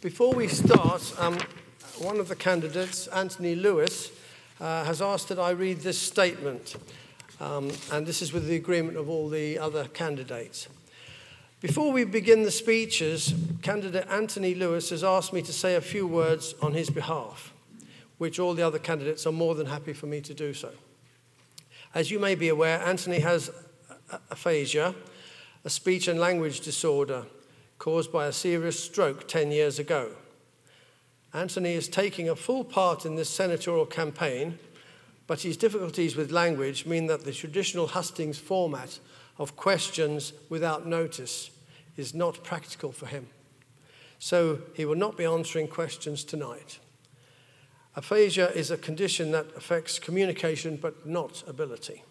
Before we start, one of the candidates, Anthony Lewis, has asked that I read this statement, and this is with the agreement of all the other candidates. Before we begin the speeches, candidate Anthony Lewis has asked me to say a few words on his behalf, which all the other candidates are more than happy for me to do so. As you may be aware, Anthony has aphasia, a speech and language disorder caused by a serious stroke 10 years ago. Anthony is taking a full part in this senatorial campaign, but his difficulties with language mean that the traditional Hustings format of questions without notice is not practical for him. So he will not be answering questions tonight. Aphasia is a condition that affects communication but not ability.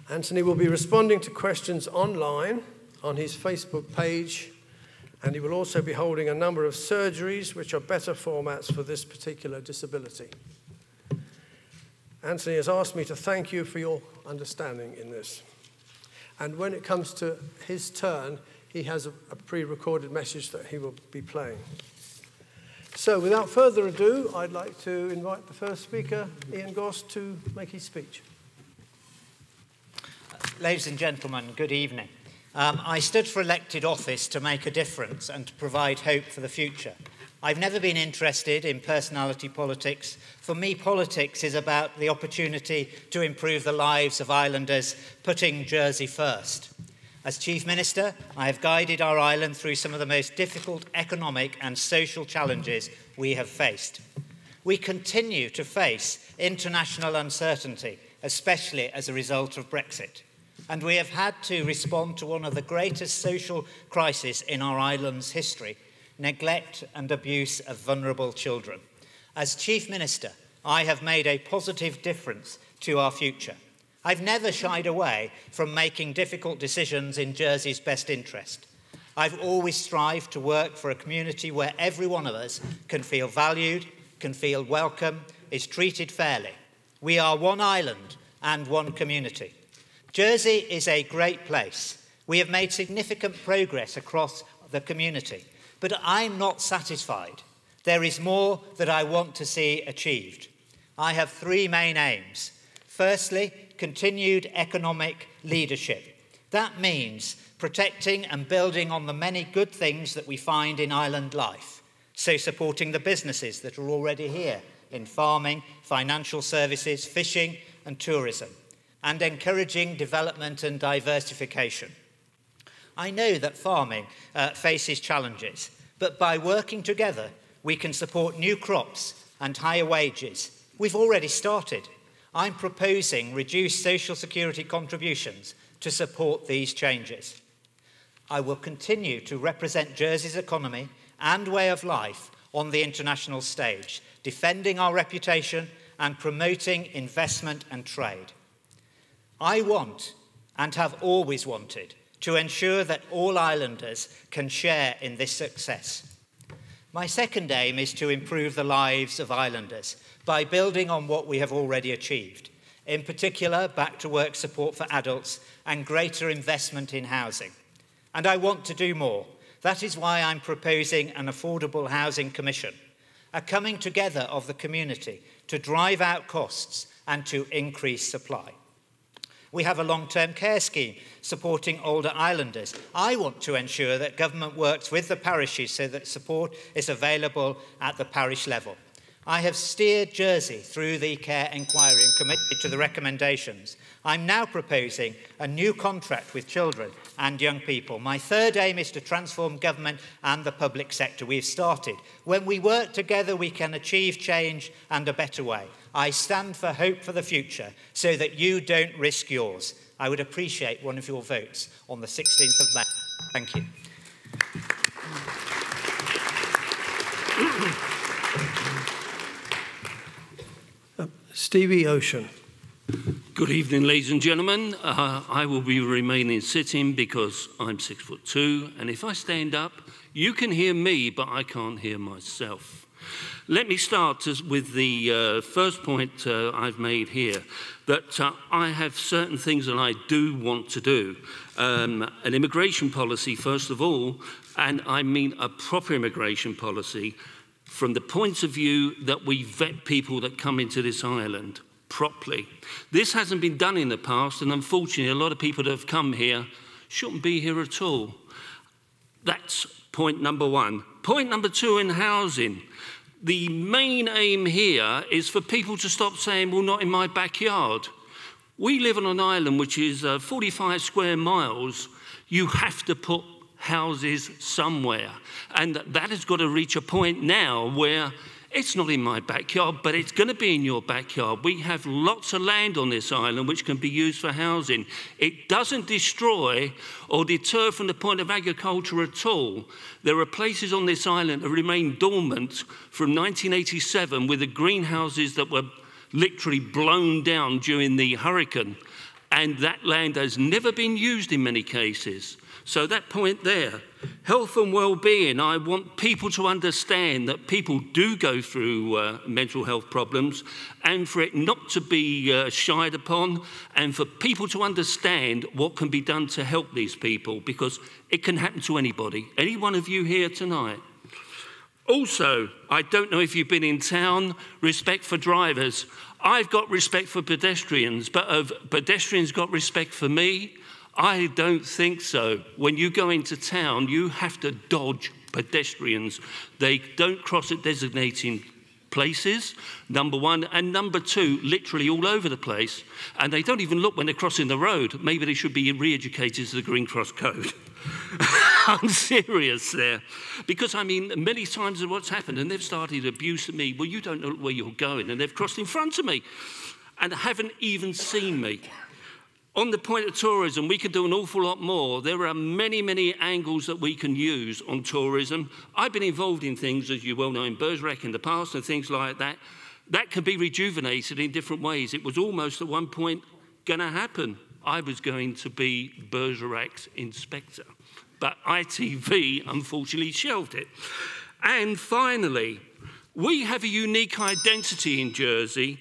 Anthony will be responding to questions online on his Facebook page, and he will also be holding a number of surgeries which are better formats for this particular disability. Anthony has asked me to thank you for your understanding in this. And when it comes to his turn, he has a pre-recorded message that he will be playing. So without further ado, I'd like to invite the first speaker, Ian Goss, to make his speech. Ladies and gentlemen, good evening. I stood for elected office to make a difference and to provide hope for the future. I've never been interested in personality politics. For me, politics is about the opportunity to improve the lives of islanders, putting Jersey first. As Chief Minister, I have guided our island through some of the most difficult economic and social challenges we have faced. We continue to face international uncertainty, especially as a result of Brexit. And we have had to respond to one of the greatest social crises in our island's history, neglect and abuse of vulnerable children. As Chief Minister, I have made a positive difference to our future. I've never shied away from making difficult decisions in Jersey's best interest. I've always strived to work for a community where every one of us can feel valued, can feel welcome, is treated fairly. We are one island and one community. Jersey is a great place. We have made significant progress across the community, but I'm not satisfied. There is more that I want to see achieved. I have three main aims. Firstly, continued economic leadership. That means protecting and building on the many good things that we find in island life. So supporting the businesses that are already here in farming, financial services, fishing and tourism, and encouraging development and diversification. I know that farming faces challenges, but by working together, we can support new crops and higher wages. We've already started. I'm proposing reduced social security contributions to support these changes. I will continue to represent Jersey's economy and way of life on the international stage, defending our reputation and promoting investment and trade. I want, and have always wanted, to ensure that all islanders can share in this success. My second aim is to improve the lives of islanders by building on what we have already achieved, in particular back-to-work support for adults and greater investment in housing. And I want to do more. That is why I'm proposing an Affordable Housing Commission, a coming together of the community to drive out costs and to increase supply. We have a long-term care scheme supporting older islanders. I want to ensure that government works with the parishes so that support is available at the parish level. I have steered Jersey through the care inquiry and committed to the recommendations. I'm now proposing a new contract with children and young people. My third aim is to transform government and the public sector. We've started. When we work together, we can achieve change and a better way. I stand for hope for the future so that you don't risk yours. I would appreciate one of your votes on the 16th of May. Thank you. Stevie Ocean. Good evening, ladies and gentlemen. I will be remaining sitting because I'm 6'2", and if I stand up, you can hear me, but I can't hear myself. Let me start with the first point I've made here, that I have certain things that I do want to do. An immigration policy, first of all, and I mean a proper immigration policy from the point of view that we vet people that come into this island properly. This hasn't been done in the past, and unfortunately a lot of people that have come here shouldn't be here at all. That's point number one. Point number two, in housing. The main aim here is for people to stop saying, well, not in my backyard. We live on an island which is 45 square miles. You have to put houses somewhere. And that has got to reach a point now where it's not in my backyard, but it's going to be in your backyard. We have lots of land on this island which can be used for housing. It doesn't destroy or deter from the point of agriculture at all. There are places on this island that remain dormant from 1987 with the greenhouses that were literally blown down during the hurricane, and that land has never been used in many cases. So that point there, health and well-being, I want people to understand that people do go through mental health problems, and for it not to be shied upon, and for people to understand what can be done to help these people, because it can happen to anybody, any one of you here tonight. Also, I don't know if you've been in town, respect for drivers. I've got respect for pedestrians, but have pedestrians got respect for me? I don't think so. When you go into town, you have to dodge pedestrians. They don't cross at designating places, number one, and number two, literally all over the place. And they don't even look when they're crossing the road. Maybe they should be re-educated to the Green Cross Code. I'm serious there. Because, I mean, many times what's happened, and they've started abusing me, well, you don't know where you're going, and they've crossed in front of me and haven't even seen me. On the point of tourism, we can do an awful lot more. There are many, many angles that we can use on tourism. I've been involved in things, as you well know, in Bergerac in the past and things like that. That can be rejuvenated in different ways. It was almost at one point going to happen. I was going to be Bergerac's inspector, but ITV unfortunately shelved it. And finally, we have a unique identity in Jersey,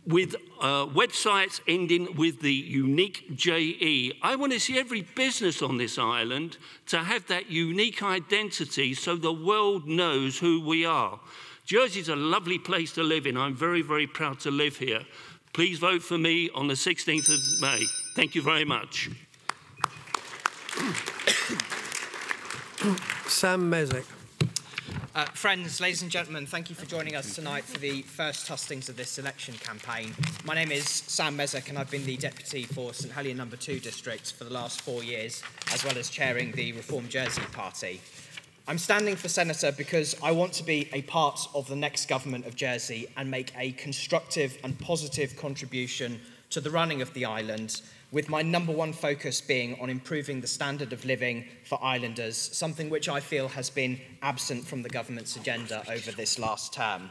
with websites ending with the unique JE. I want to see every business on this island to have that unique identity so the world knows who we are. Jersey's a lovely place to live in. I'm very, very proud to live here. Please vote for me on the 16th of May. Thank you very much. Sam Mezack. Friends, ladies and gentlemen, thank you for joining us tonight for the first hustings of this election campaign. My name is Sam Mezack, and I've been the Deputy for St Helier No. 2 District for the last 4 years, as well as chairing the Reform Jersey Party. I'm standing for Senator because I want to be a part of the next government of Jersey and make a constructive and positive contribution to the running of the island, with my number one focus being on improving the standard of living for islanders, something which I feel has been absent from the government's agenda over this last term.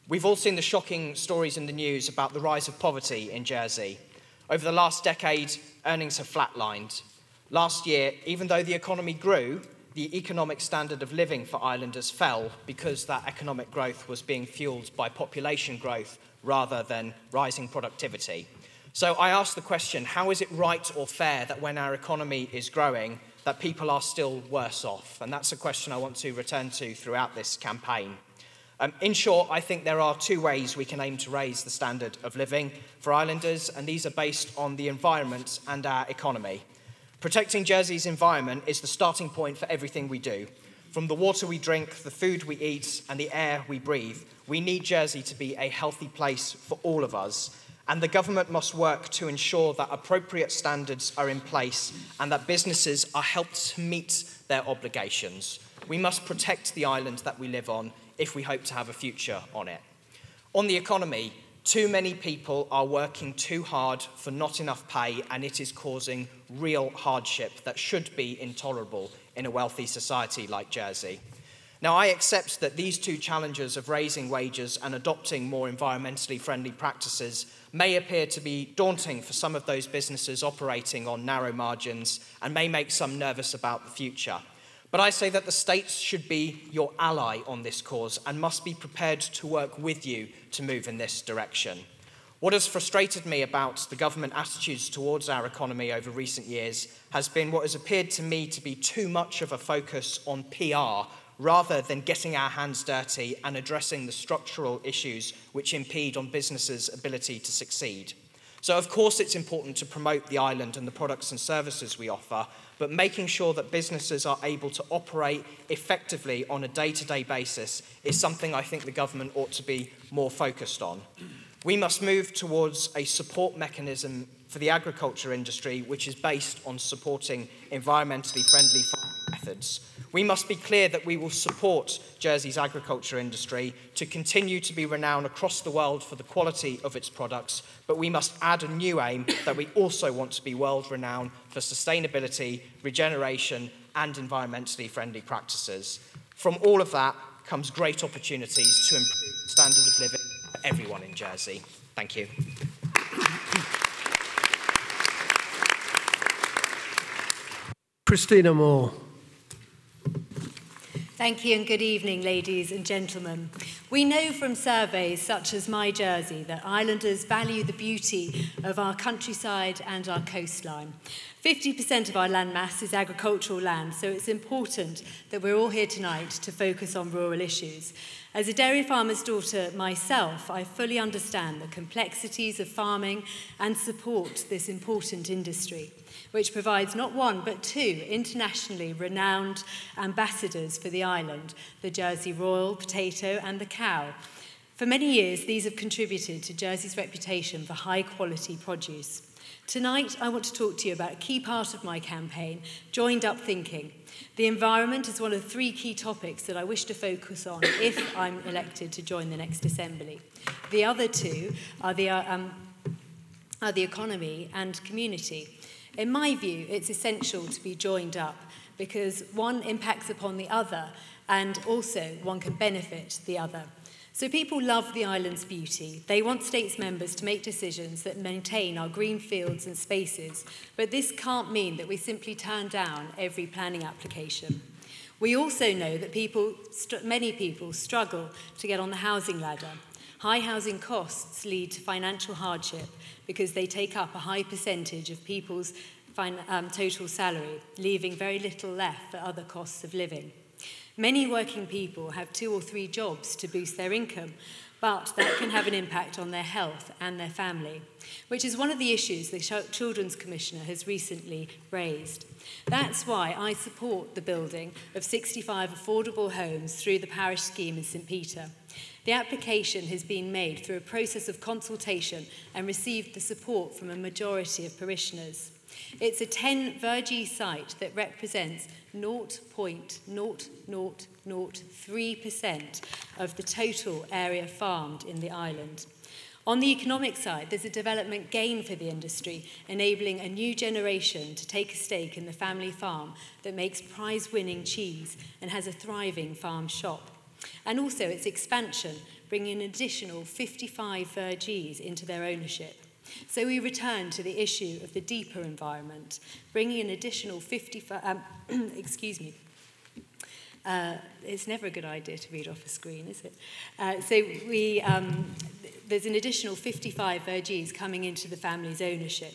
We've all seen the shocking stories in the news about the rise of poverty in Jersey. Over the last decade, earnings have flatlined. Last year, even though the economy grew, the economic standard of living for islanders fell because that economic growth was being fueled by population growth rather than rising productivity. So I ask the question, how is it right or fair that when our economy is growing, that people are still worse off? And that's a question I want to return to throughout this campaign. In short, I think there are two ways we can aim to raise the standard of living for islanders, and these are based on the environment and our economy. Protecting Jersey's environment is the starting point for everything we do. From the water we drink, the food we eat, and the air we breathe, we need Jersey to be a healthy place for all of us. And the government must work to ensure that appropriate standards are in place and that businesses are helped to meet their obligations. We must protect the island that we live on if we hope to have a future on it. On the economy, too many people are working too hard for not enough pay, and it is causing real hardship that should be intolerable in a wealthy society like Jersey. Now, I accept that these two challenges of raising wages and adopting more environmentally friendly practices may appear to be daunting for some of those businesses operating on narrow margins and may make some nervous about the future. But I say that the states should be your ally on this cause and must be prepared to work with you to move in this direction. What has frustrated me about the government attitudes towards our economy over recent years has been what has appeared to me to be too much of a focus on PR rather than getting our hands dirty and addressing the structural issues which impede on businesses' ability to succeed. So, of course, it's important to promote the island and the products and services we offer, but making sure that businesses are able to operate effectively on a day-to-day basis is something I think the government ought to be more focused on. We must move towards a support mechanism for the agriculture industry which is based on supporting environmentally friendly farming methods. We must be clear that we will support Jersey's agriculture industry to continue to be renowned across the world for the quality of its products, but we must add a new aim that we also want to be world renowned for sustainability, regeneration, and environmentally friendly practices. From all of that comes great opportunities to improve the standard of living for everyone in Jersey. Thank you. Christina Moore. Thank you and good evening, ladies and gentlemen. We know from surveys such as My Jersey that islanders value the beauty of our countryside and our coastline. 50% of our land mass is agricultural land, so it's important that we're all here tonight to focus on rural issues. As a dairy farmer's daughter myself, I fully understand the complexities of farming and support this important industry, which provides not one but two internationally renowned ambassadors for the island, the Jersey Royal potato and the cow. For many years, these have contributed to Jersey's reputation for high-quality produce. Tonight, I want to talk to you about a key part of my campaign, joined up thinking. The environment is one of the three key topics that I wish to focus on if I'm elected to join the next Assembly. The other two are the economy and community. In my view, it's essential to be joined up because one impacts upon the other and also one can benefit the other. So people love the island's beauty. They want states members to make decisions that maintain our green fields and spaces, but this can't mean that we simply turn down every planning application. We also know that many people struggle to get on the housing ladder. High housing costs lead to financial hardship because they take up a high percentage of people's total salary, leaving very little left for other costs of living. Many working people have 2 or 3 jobs to boost their income, but that can have an impact on their health and their family, which is one of the issues the Children's Commissioner has recently raised. That's why I support the building of 65 affordable homes through the parish scheme in St Peter. The application has been made through a process of consultation and received the support from a majority of parishioners. It's a 10 Vergee site that represents 0.0003% of the total area farmed in the island. On the economic side, there's a development gain for the industry, enabling a new generation to take a stake in the family farm that makes prize-winning cheese and has a thriving farm shop. And also its expansion, bringing an additional 55 Vergees into their ownership. So we return to the issue of the deeper environment, bringing an additional 55, it's never a good idea to read off a screen, is it? There's an additional 55 Vergees coming into the family's ownership.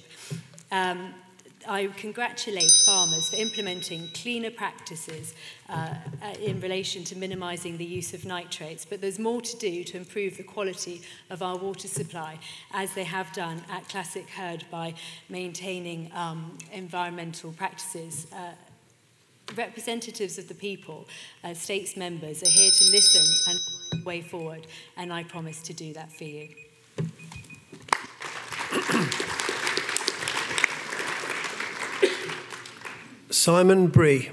I congratulate farmers for implementing cleaner practices in relation to minimising the use of nitrates, but there's more to do to improve the quality of our water supply, as they have done at Classic Herd by maintaining environmental practices. Representatives of the people, states members, are here to listen and find a way forward, and I promise to do that for you. Simon Bree.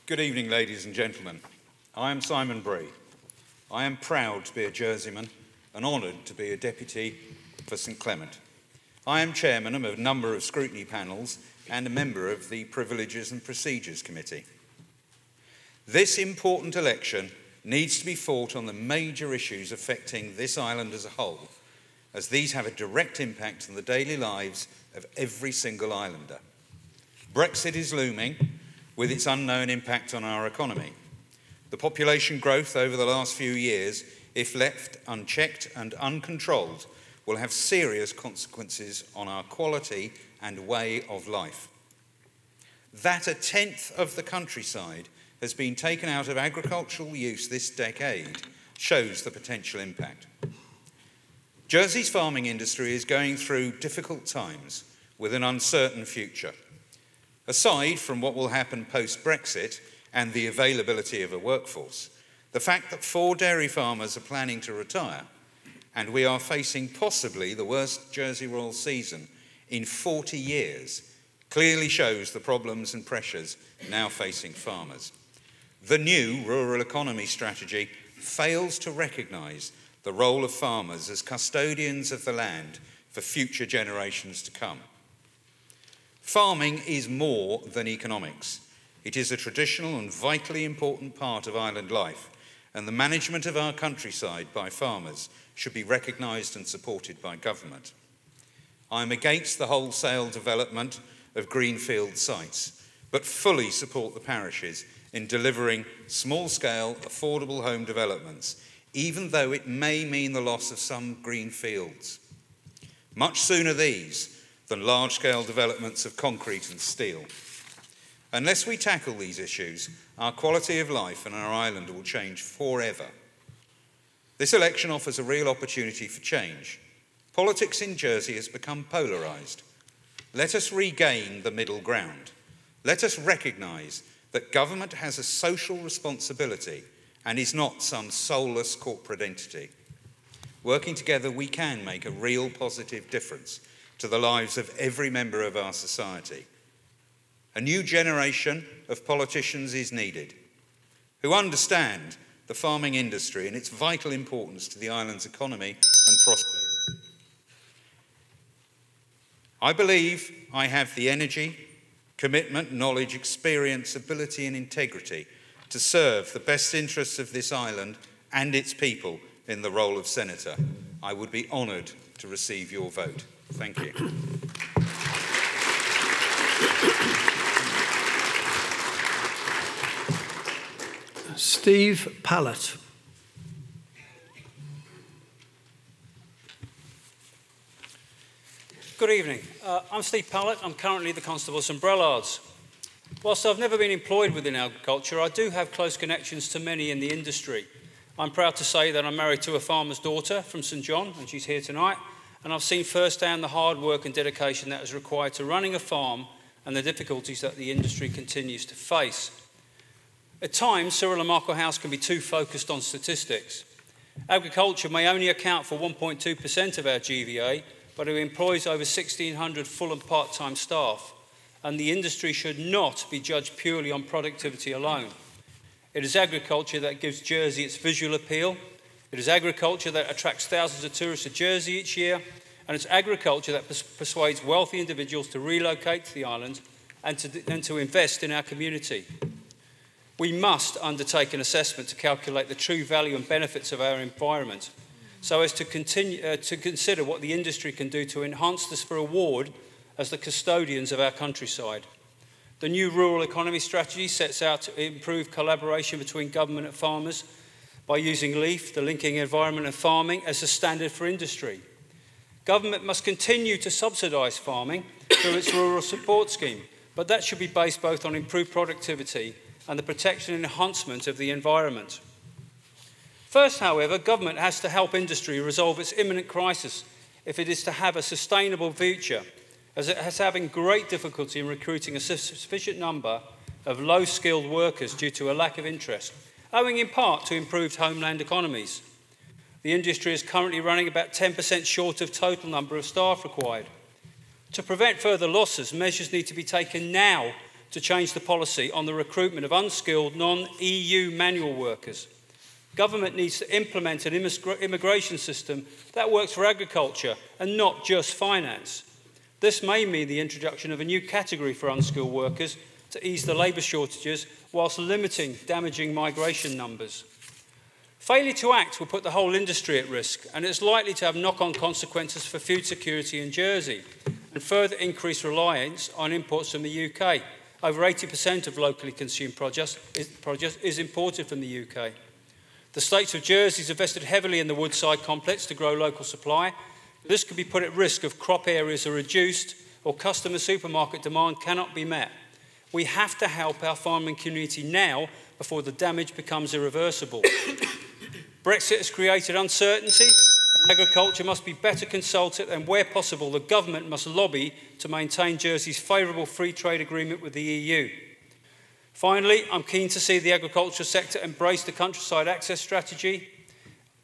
Good evening, ladies and gentlemen. I am Simon Bree. I am proud to be a Jerseyman and honoured to be a deputy for St Clement. I am chairman of a number of scrutiny panels and a member of the Privileges and Procedures Committee. This important election needs to be fought on the major issues affecting this island as a whole, as these have a direct impact on the daily lives of every single islander. Brexit is looming, with its unknown impact on our economy. The population growth over the last few years, if left unchecked and uncontrolled, will have serious consequences on our quality and way of life. That a tenth of the countryside has been taken out of agricultural use this decade shows the potential impact. Jersey's farming industry is going through difficult times with an uncertain future. Aside from what will happen post-Brexit and the availability of a workforce, the fact that 4 dairy farmers are planning to retire, and we are facing possibly the worst Jersey Royal season in 40 years, clearly shows the problems and pressures now facing farmers. The new rural economy strategy fails to recognise the role of farmers as custodians of the land for future generations to come. Farming is more than economics. It is a traditional and vitally important part of island life, and the management of our countryside by farmers should be recognised and supported by government. I am against the wholesale development of greenfield sites, but fully support the parishes in delivering small-scale, affordable home developments, even though it may mean the loss of some green fields. Much sooner these than large-scale developments of concrete and steel. Unless we tackle these issues, our quality of life and our island will change forever. This election offers a real opportunity for change. Politics in Jersey has become polarised. Let us regain the middle ground. Let us recognise that government has a social responsibility and is not some soulless corporate entity. Working together, we can make a real positive difference to the lives of every member of our society. A new generation of politicians is needed who understand the farming industry and its vital importance to the island's economy and prosperity. I believe I have the energy, commitment, knowledge, experience, ability and integrity to serve the best interests of this island and its people in the role of Senator. I would be honoured to receive your vote. Thank you. Steve Pallett. Good evening. I'm Steve Pallett. I'm currently the Constable of St Brellards. Whilst I've never been employed within agriculture, I do have close connections to many in the industry. I'm proud to say that I'm married to a farmer's daughter from St John, and she's here tonight, and I've seen firsthand the hard work and dedication that is required to running a farm and the difficulties that the industry continues to face. At times, Cyril and Markle House can be too focused on statistics. Agriculture may only account for 1.2% of our GVA, but it employs over 1,600 full and part-time staff, and the industry should not be judged purely on productivity alone. It is agriculture that gives Jersey its visual appeal. It is agriculture that attracts thousands of tourists to Jersey each year, and it's agriculture that persuades wealthy individuals to relocate to the island and to invest in our community. We must undertake an assessment to calculate the true value and benefits of our environment, so as to consider what the industry can do to enhance this for award as the custodians of our countryside. The new rural economy strategy sets out to improve collaboration between government and farmers by using LEAF, the Linking Environment and Farming, as a standard for industry. Government must continue to subsidise farming through its rural support scheme, but that should be based both on improved productivity and the protection and enhancement of the environment. First, however, government has to help industry resolve its imminent crisis if it is to have a sustainable future, as it has having great difficulty in recruiting a sufficient number of low-skilled workers due to a lack of interest, owing in part to improved homeland economies. The industry is currently running about 10% short of total number of staff required. To prevent further losses, measures need to be taken now to change the policy on the recruitment of unskilled non-EU manual workers. Government needs to implement an immigration system that works for agriculture and not just finance. This may mean the introduction of a new category for unskilled workers to ease the labour shortages whilst limiting damaging migration numbers. Failure to act will put the whole industry at risk, and it's likely to have knock-on consequences for food security in Jersey and further increase reliance on imports from the UK. Over 80% of locally consumed produce is imported from the UK. The states of Jersey has invested heavily in the Woodside complex to grow local supply. This could be put at risk if crop areas are reduced or customer supermarket demand cannot be met. We have to help our farming community now before the damage becomes irreversible. Brexit has created uncertainty. Agriculture must be better consulted, and where possible, the government must lobby to maintain Jersey's favourable free trade agreement with the EU. Finally, I'm keen to see the agricultural sector embrace the countryside access strategy.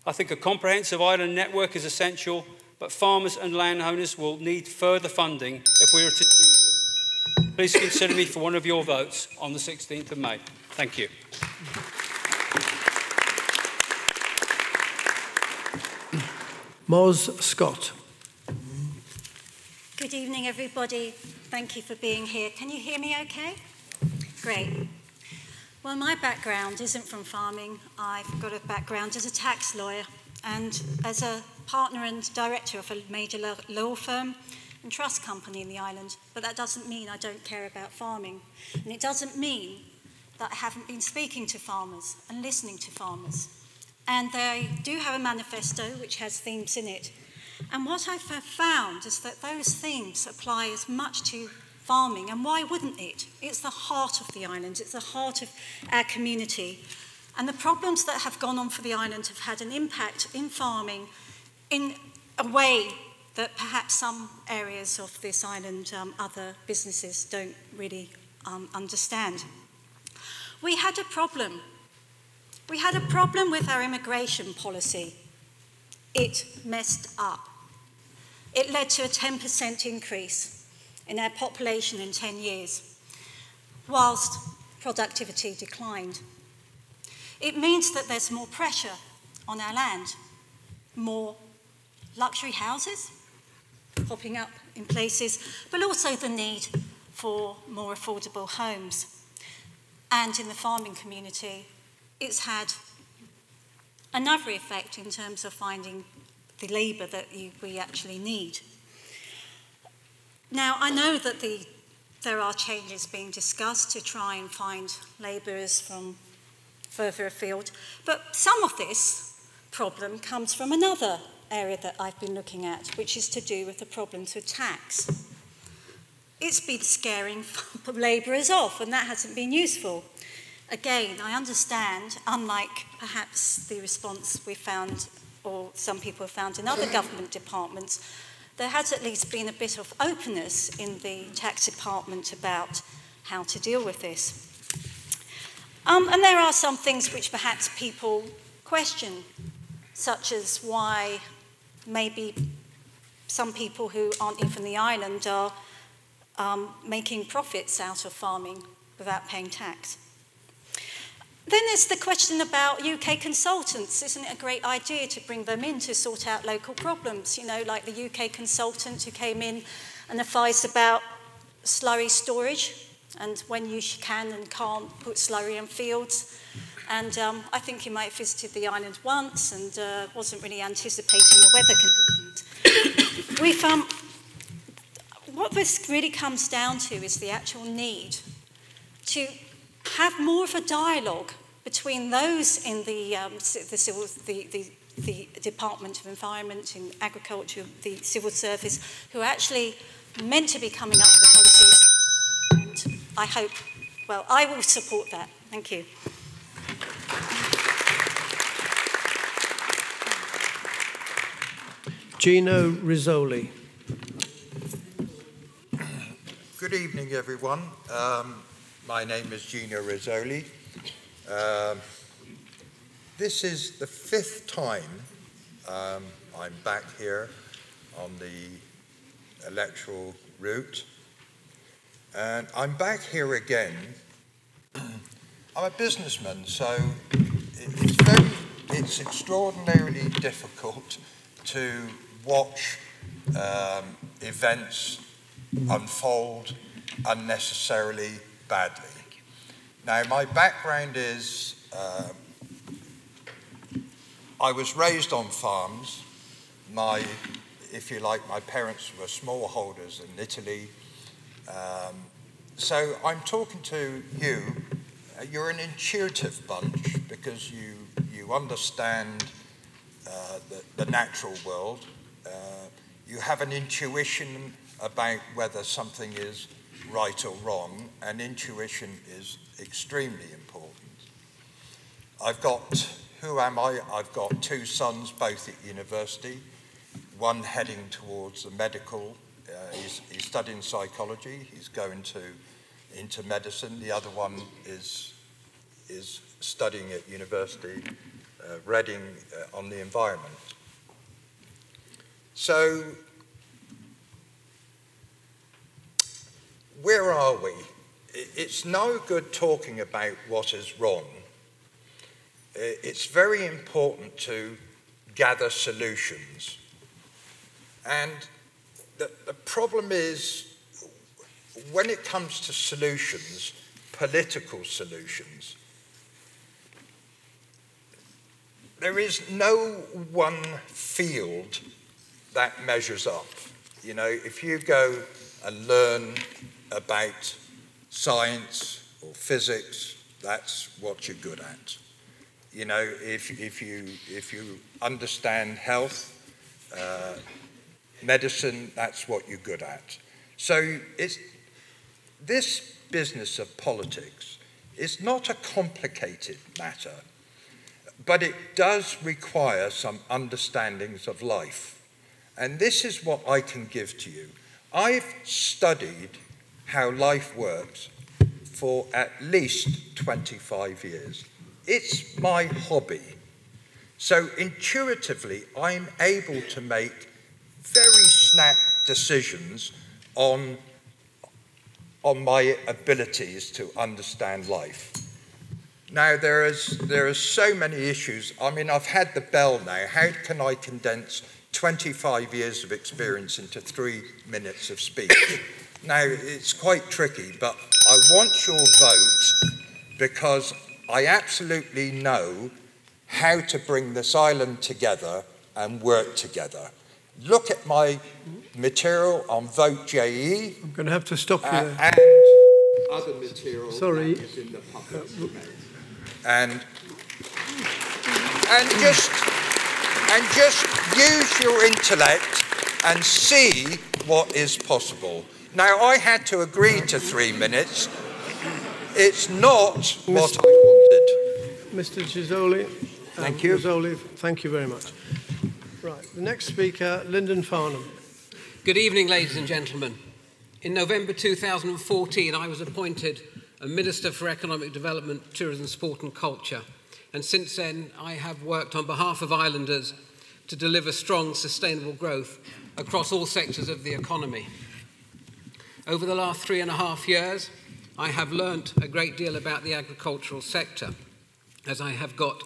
I think a comprehensive island network is essential, but farmers and landowners will need further funding if we are to achieve this. Please consider me for one of your votes on the 16th of May. Thank you. Moz Scott. Good evening, everybody. Thank you for being here. Can you hear me okay? Great. Well, my background isn't from farming. I've got a background as a tax lawyer and as a partner and director of a major law firm and trust company in the island. But that doesn't mean I don't care about farming. And it doesn't mean that I haven't been speaking to farmers and listening to farmers. And they do have a manifesto which has themes in it. And what I've found is that those themes apply as much to farming, and why wouldn't it? It's the heart of the island, it's the heart of our community. And the problems that have gone on for the island have had an impact in farming in a way that perhaps some areas of this island, other businesses don't really understand. We had a problem. We had a problem with our immigration policy. It messed up. It led to a 10% increase in our population in 10 years, whilst productivity declined. It means that there's more pressure on our land, more luxury houses popping up in places, but also the need for more affordable homes. And in the farming community, it's had another effect in terms of finding the labour that we actually need. Now, I know that there are changes being discussed to try and find labourers from further afield, but some of this problem comes from another area that I've been looking at, which is to do with the problems with tax. It's been scaring labourers off, and that hasn't been useful. Again, I understand, unlike perhaps the response we found, or some people have found in other government departments, there has at least been a bit of openness in the tax department about how to deal with this. And there are some things which perhaps people question, such as why maybe some people who aren't even from the island are making profits out of farming without paying tax. Then there's the question about UK consultants. Isn't it a great idea to bring them in to sort out local problems? You know, like the UK consultant who came in and advised about slurry storage and when you can and can't put slurry in fields. And I think he might have visited the island once and wasn't really anticipating the weather conditions. What this really comes down to is the actual need to have more of a dialogue between those in the Department of Environment, in Agriculture, the Civil Service, who are actually meant to be coming up with the policies. And I hope, well, I will support that. Thank you. Gino Rizzoli. Good evening, everyone. My name is Gino Rizzoli. This is the 5th time I'm back here on the electoral route. And I'm back here again. I'm a businessman, so it's extraordinarily difficult to watch events unfold unnecessarily badly. Now, my background is I was raised on farms. If you like, my parents were smallholders in Italy. So I'm talking to you. You're an intuitive bunch because you understand the natural world. You have an intuition about whether something is right or wrong, and intuition is extremely important. Who am I? I've got two sons, both at university, one heading towards the medical, he's studying psychology, he's going into medicine, the other one is studying at university, Reading, on the environment. So, where are we? It's no good talking about what is wrong. It's very important to gather solutions. And the problem is, when it comes to solutions, political solutions, there is no one field that measures up. You know, if you go and learn about science or physics, that's what you're good at. You know, if you understand health, medicine, that's what you're good at. So this business of politics is not a complicated matter, but it does require some understandings of life. And this is what I can give to you. I've studied how life works for at least 25 years. It's my hobby. So intuitively, I'm able to make very snap decisions on my abilities to understand life. Now, there are so many issues. I mean, I've had the bell now. How can I condense 25 years of experience into 3 minutes of speech? Now, it's quite tricky, but I want your vote because I absolutely know how to bring this island together and work together. Look at my material on Vote JE. I'm going to have to stop you there. And other material that is in the public domain. And just use your intellect and see what is possible. Now, I had to agree to 3 minutes. It's not what I wanted. Mr. Rizzoli. Thank you. Rizzoli, thank you very much. Right, the next speaker, Linden Farnum. Good evening, ladies and gentlemen. In November 2014, I was appointed a Minister for Economic Development, Tourism, Sport and Culture. And since then, I have worked on behalf of islanders to deliver strong, sustainable growth across all sectors of the economy. Over the last 3.5 years, I have learnt a great deal about the agricultural sector, as I have got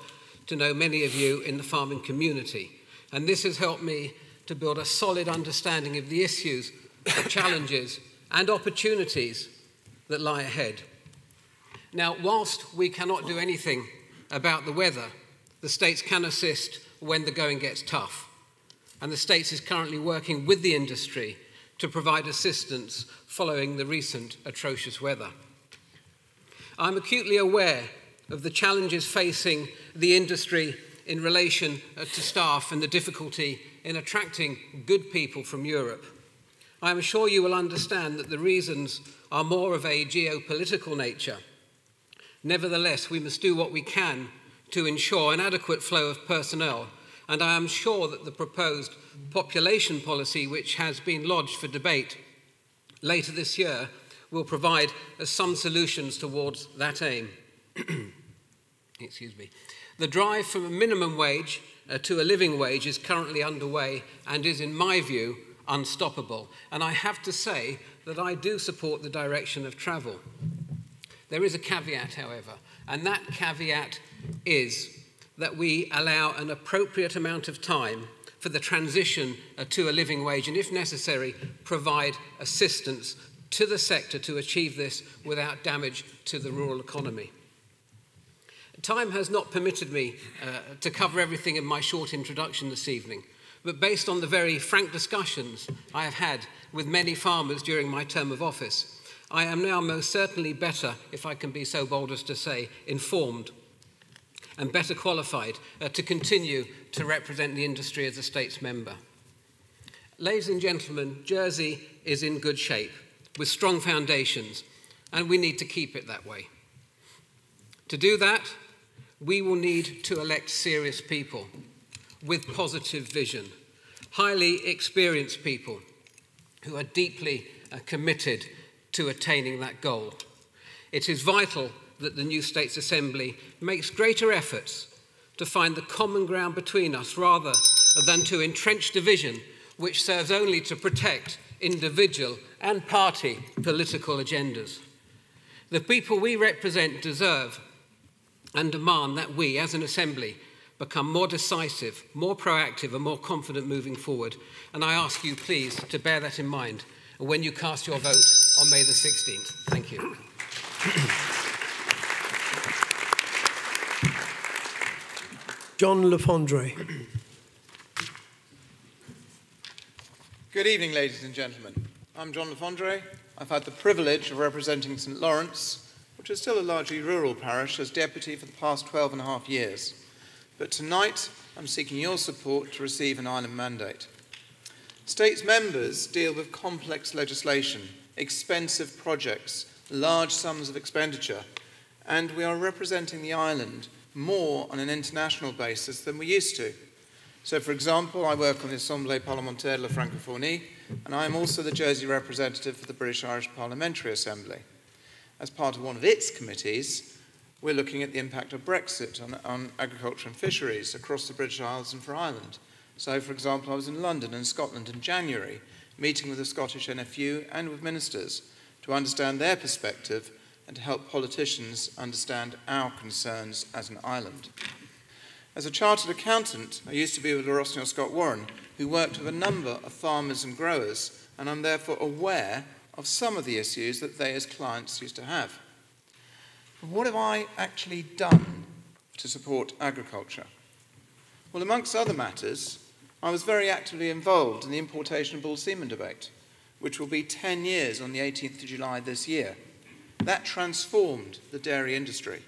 to know many of you in the farming community. And this has helped me to build a solid understanding of the issues, the challenges and opportunities that lie ahead. Now, whilst we cannot do anything about the weather, the States can assist when the going gets tough. And the States is currently working with the industry to provide assistance following the recent atrocious weather. I'm acutely aware of the challenges facing the industry in relation to staff and the difficulty in attracting good people from Europe. I am sure you will understand that the reasons are more of a geopolitical nature. Nevertheless, we must do what we can to ensure an adequate flow of personnel, and I am sure that the proposed population policy, which has been lodged for debate later this year, will provide some solutions towards that aim. Excuse me. The drive from a minimum wage to a living wage is currently underway and is, in my view, unstoppable. And I have to say that I do support the direction of travel. There is a caveat, however, and that caveat is that we allow an appropriate amount of time for the transition to a living wage, and if necessary, provide assistance to the sector to achieve this without damage to the rural economy. Time has not permitted me to cover everything in my short introduction this evening, but based on the very frank discussions I have had with many farmers during my term of office, I am now most certainly better, if I can be so bold as to say, informed and better qualified to continue to represent the industry as a states member. Ladies and gentlemen, Jersey is in good shape, with strong foundations, and we need to keep it that way. To do that, we will need to elect serious people with positive vision, highly experienced people who are deeply committed to attaining that goal. It is vital that the new States Assembly makes greater efforts to find the common ground between us rather than to entrench division, which serves only to protect individual and party political agendas. The people we represent deserve and demand that we, as an Assembly, become more decisive, more proactive and more confident moving forward. And I ask you, please, to bear that in mind when you cast your vote on May the 16th. Thank you. John Lefondre. Good evening, ladies and gentlemen. I'm John Lefondre. I've had the privilege of representing St Lawrence, which is still a largely rural parish, as deputy for the past 12 and a half years. But tonight, I'm seeking your support to receive an island mandate. States members deal with complex legislation, expensive projects, large sums of expenditure, and we are representing the island more on an international basis than we used to. So, for example, I work on the Assemblée Parlementaire de la Francophonie, and I am also the Jersey representative for the British-Irish Parliamentary Assembly. As part of one of its committees, we're looking at the impact of Brexit on agriculture and fisheries across the British Isles and for Ireland. So, for example, I was in London and Scotland in January, meeting with the Scottish NFU and with ministers to understand their perspective and to help politicians understand our concerns as an island. As a chartered accountant, I used to be with Rossington Scott Warren, who worked with a number of farmers and growers, and I'm therefore aware of some of the issues that they as clients used to have. But what have I actually done to support agriculture? Well, amongst other matters, I was very actively involved in the importation of bull semen debate, which will be 10 years on the 18th of July this year. That transformed the dairy industry.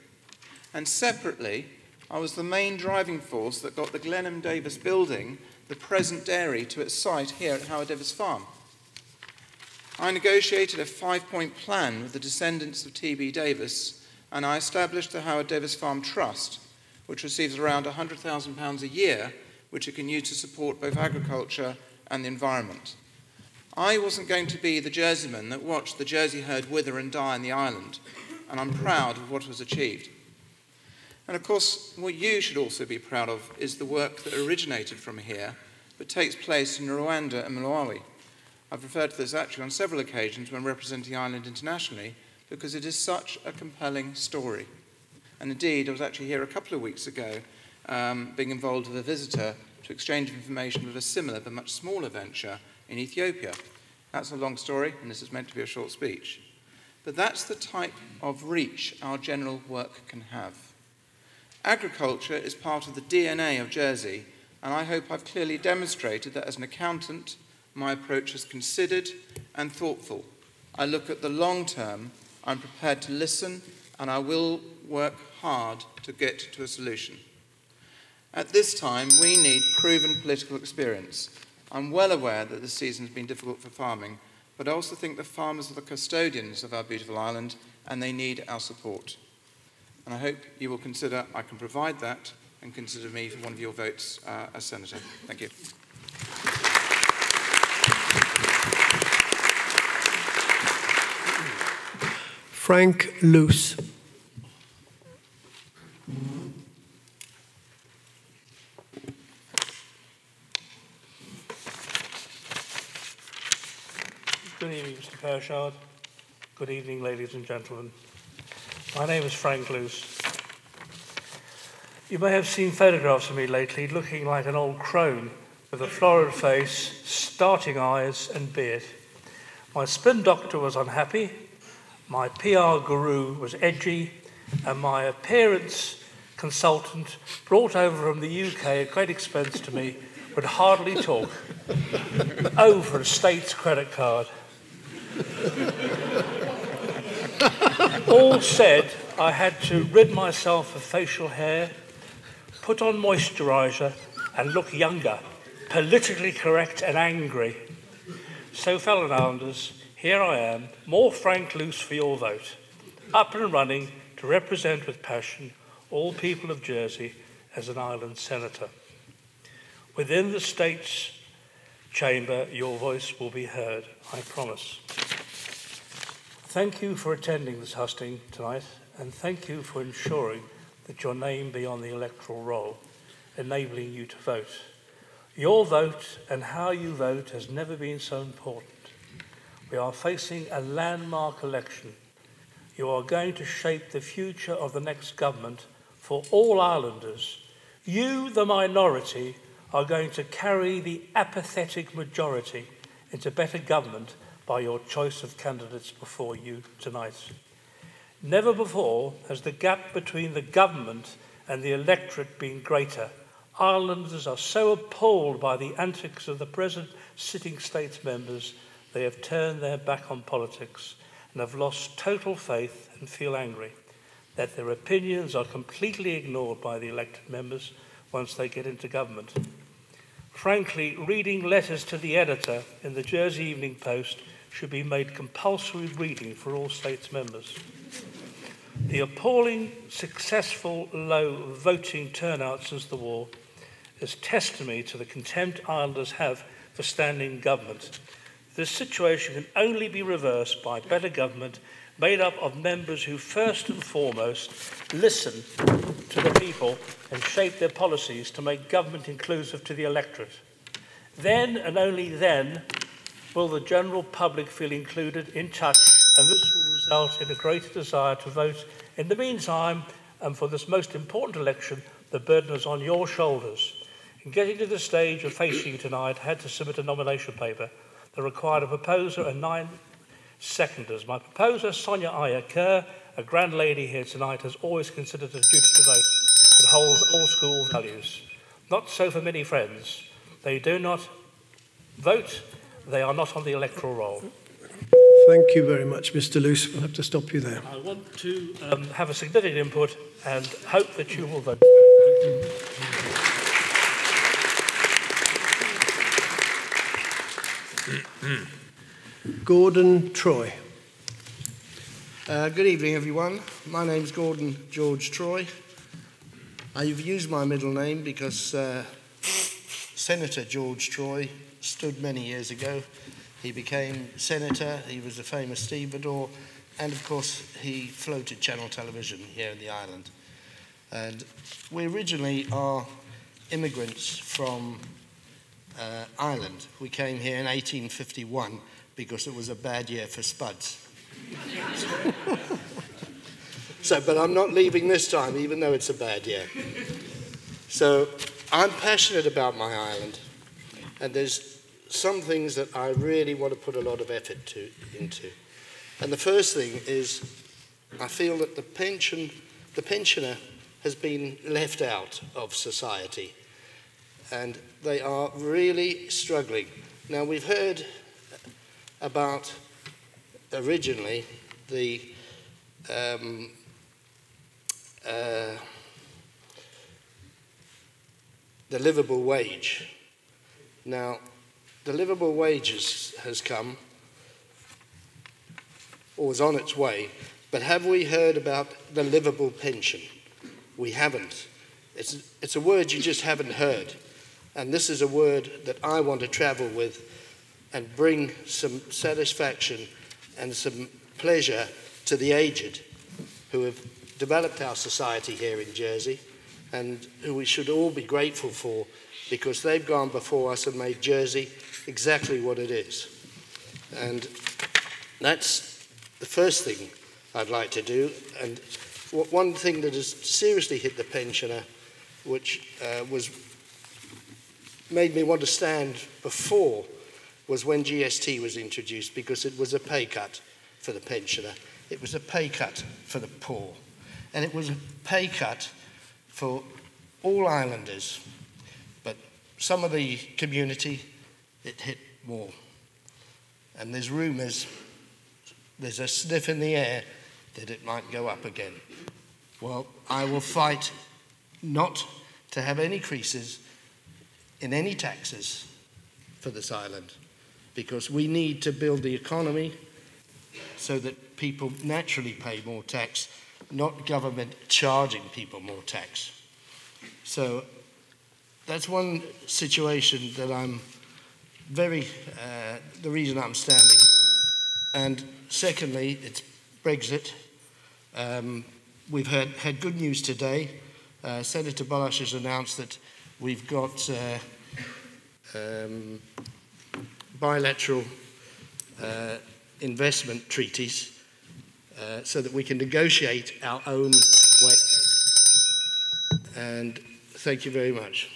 And separately, I was the main driving force that got the Glenham Davis building, the present dairy, to its site here at Howard Davis Farm. I negotiated a 5-point plan with the descendants of T.B. Davis, and I established the Howard Davis Farm Trust, which receives around £100,000 a year, which it can use to support both agriculture and the environment. I wasn't going to be the Jerseyman that watched the Jersey herd wither and die on the island, and I'm proud of what was achieved. And of course, what you should also be proud of is the work that originated from here, but takes place in Rwanda and Malawi. I've referred to this actually on several occasions when representing Ireland internationally, because it is such a compelling story. And indeed, I was actually here a couple of weeks ago, being involved with a visitor to exchange information with a similar but much smaller venture in Ethiopia. That's a long story, and this is meant to be a short speech. But that's the type of reach our general work can have. Agriculture is part of the DNA of Jersey, and I hope I've clearly demonstrated that as an accountant, my approach is considered and thoughtful. I look at the long term, I'm prepared to listen, and I will work hard to get to a solution. At this time, we need proven political experience. I'm well aware that this season has been difficult for farming, but I also think the farmers are the custodians of our beautiful island, and they need our support. And I hope you will consider I can provide that and consider me for one of your votes as Senator. Thank you. Frank Luce. Good evening, Mr. Pershard. Good evening, ladies and gentlemen. My name is Frank Luce. You may have seen photographs of me lately looking like an old crone with a florid face, starting eyes and beard. My spin doctor was unhappy, my PR guru was edgy, and my appearance consultant brought over from the UK at great expense to me, would hardly talk over a state's credit card. All said, I had to rid myself of facial hair, put on moisturiser and look younger, politically correct and angry. So, fellow Islanders, here I am, more Frank Luce for your vote, up and running to represent with passion all people of Jersey as an island senator. Within the state's chamber, your voice will be heard, I promise. Thank you for attending this hustings tonight, and thank you for ensuring that your name be on the electoral roll, enabling you to vote. Your vote and how you vote has never been so important. We are facing a landmark election. You are going to shape the future of the next government for all Islanders. You, the minority, are going to carry the apathetic majority into better government by your choice of candidates before you tonight. Never before has the gap between the government and the electorate been greater. Islanders are so appalled by the antics of the present sitting states members, they have turned their back on politics and have lost total faith and feel angry that their opinions are completely ignored by the elected members once they get into government. Frankly, reading letters to the editor in the Jersey Evening Post should be made compulsory reading for all states members. The appalling, successful, low voting turnout since the war is testimony to the contempt Islanders have for standing government. This situation can only be reversed by better government made up of members who first and foremost listen to the people and shape their policies to make government inclusive to the electorate. Then and only then will the general public feel included, in touch, and this will result in a greater desire to vote. In the meantime, and for this most important election, the burden is on your shoulders. In getting to the stage of facing you tonight, I had to submit a nomination paper that required a proposer and 9 seconders. My proposer, Sonia Aya Kerr, a grand lady here tonight, has always considered it a duty to vote that holds old school values. Not so for many friends. They do not vote, they are not on the electoral roll. Thank you very much, Mr. Luce. We'll have to stop you there. I want to have a significant input and hope that you will vote. Gordon Troy. Good evening, everyone. My name's Gordon George Troy. I've used my middle name because Senator George Troy stood many years ago. He became senator, he was a famous stevedore, and of course he floated channel television here in the island. And we originally are immigrants from Ireland. We came here in 1851 because it was a bad year for spuds. But I'm not leaving this time, even though it's a bad year. So I'm passionate about my island, and there's some things that I really want to put a lot of effort into. And the first thing is, I feel that the pensioner has been left out of society, and they are really struggling. Now, we've heard about originally the livable wage. Now, the livable wage has come, or is on its way, but have we heard about the livable pension? We haven't. It's a word you just haven't heard. And this is a word that I want to travel with and bring some satisfaction and some pleasure to the aged who have developed our society here in Jersey, and who we should all be grateful for, because they've gone before us and made Jersey exactly what it is. And that's the first thing I'd like to do. And one thing that has seriously hit the pensioner, which made me want to stand before, was when GST was introduced, because it was a pay cut for the pensioner. It was a pay cut for the poor. And it was a pay cut for all islanders, but some of the community, it hit more. And there's rumours, there's a sniff in the air that it might go up again. Well, I will fight not to have any increases in any taxes for this island, because we need to build the economy so that people naturally pay more tax, not government charging people more tax. So that's one situation that I'm very, the reason I'm standing. And secondly, it's Brexit. We've had good news today. Senator Valois has announced that we've got bilateral investment treaties so that we can negotiate our own way. And thank you very much.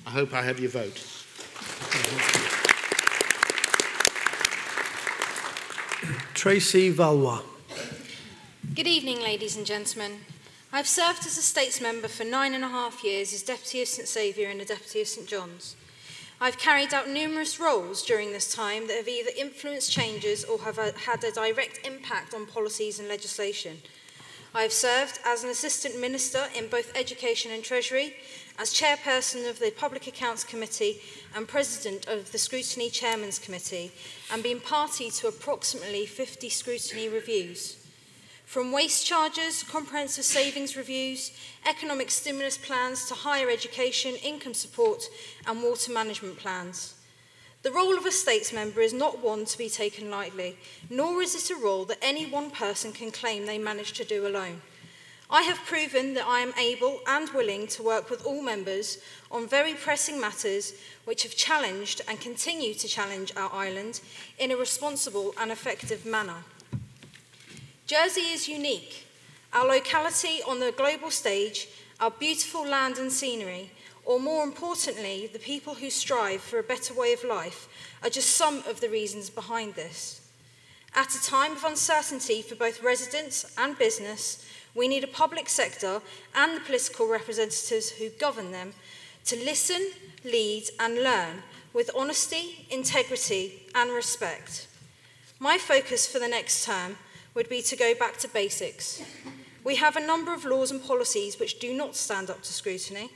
I hope I have your vote. Tracy Valois. Good evening, ladies and gentlemen. I've served as a States member for 9.5 years as Deputy of St Saviour and a Deputy of St John's. I've carried out numerous roles during this time that have either influenced changes or have had a direct impact on policies and legislation. I have served as an Assistant Minister in both Education and Treasury, as Chairperson of the Public Accounts Committee and President of the Scrutiny Chairman's Committee, and been party to approximately 50 scrutiny reviews. From waste charges, comprehensive savings reviews, economic stimulus plans to higher education, income support and water management plans. The role of a States member is not one to be taken lightly, nor is it a role that any one person can claim they manage to do alone. I have proven that I am able and willing to work with all members on very pressing matters which have challenged and continue to challenge our island in a responsible and effective manner. Jersey is unique. Our locality on the global stage, our beautiful land and scenery, or more importantly, the people who strive for a better way of life, are just some of the reasons behind this. At a time of uncertainty for both residents and business, we need a public sector and the political representatives who govern them to listen, lead and learn with honesty, integrity and respect. My focus for the next term would be to go back to basics. We have a number of laws and policies which do not stand up to scrutiny.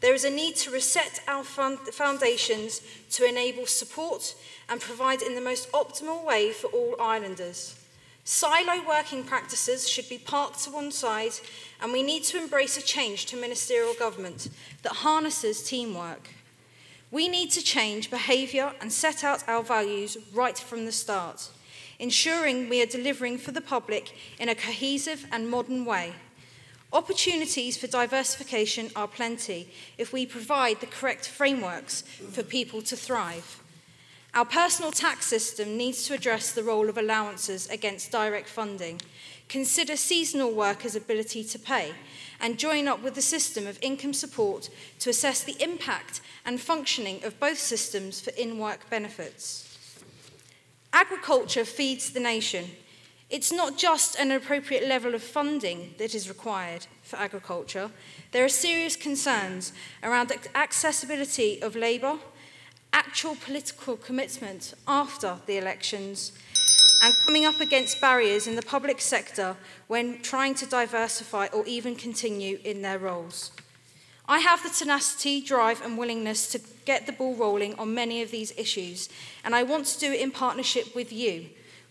There is a need to reset our foundations to enable support and provide in the most optimal way for all islanders. Silo working practices should be parked to one side, and we need to embrace a change to ministerial government that harnesses teamwork. We need to change behaviour and set out our values right from the start, ensuring we are delivering for the public in a cohesive and modern way. Opportunities for diversification are plenty if we provide the correct frameworks for people to thrive. Our personal tax system needs to address the role of allowances against direct funding, consider seasonal workers' ability to pay, and join up with the system of income support to assess the impact and functioning of both systems for in-work benefits. Agriculture feeds the nation. It's not just an appropriate level of funding that is required for agriculture. There are serious concerns around accessibility of labour, actual political commitment after the elections, and coming up against barriers in the public sector when trying to diversify or even continue in their roles. I have the tenacity, drive and willingness to get the ball rolling on many of these issues, and I want to do it in partnership with you,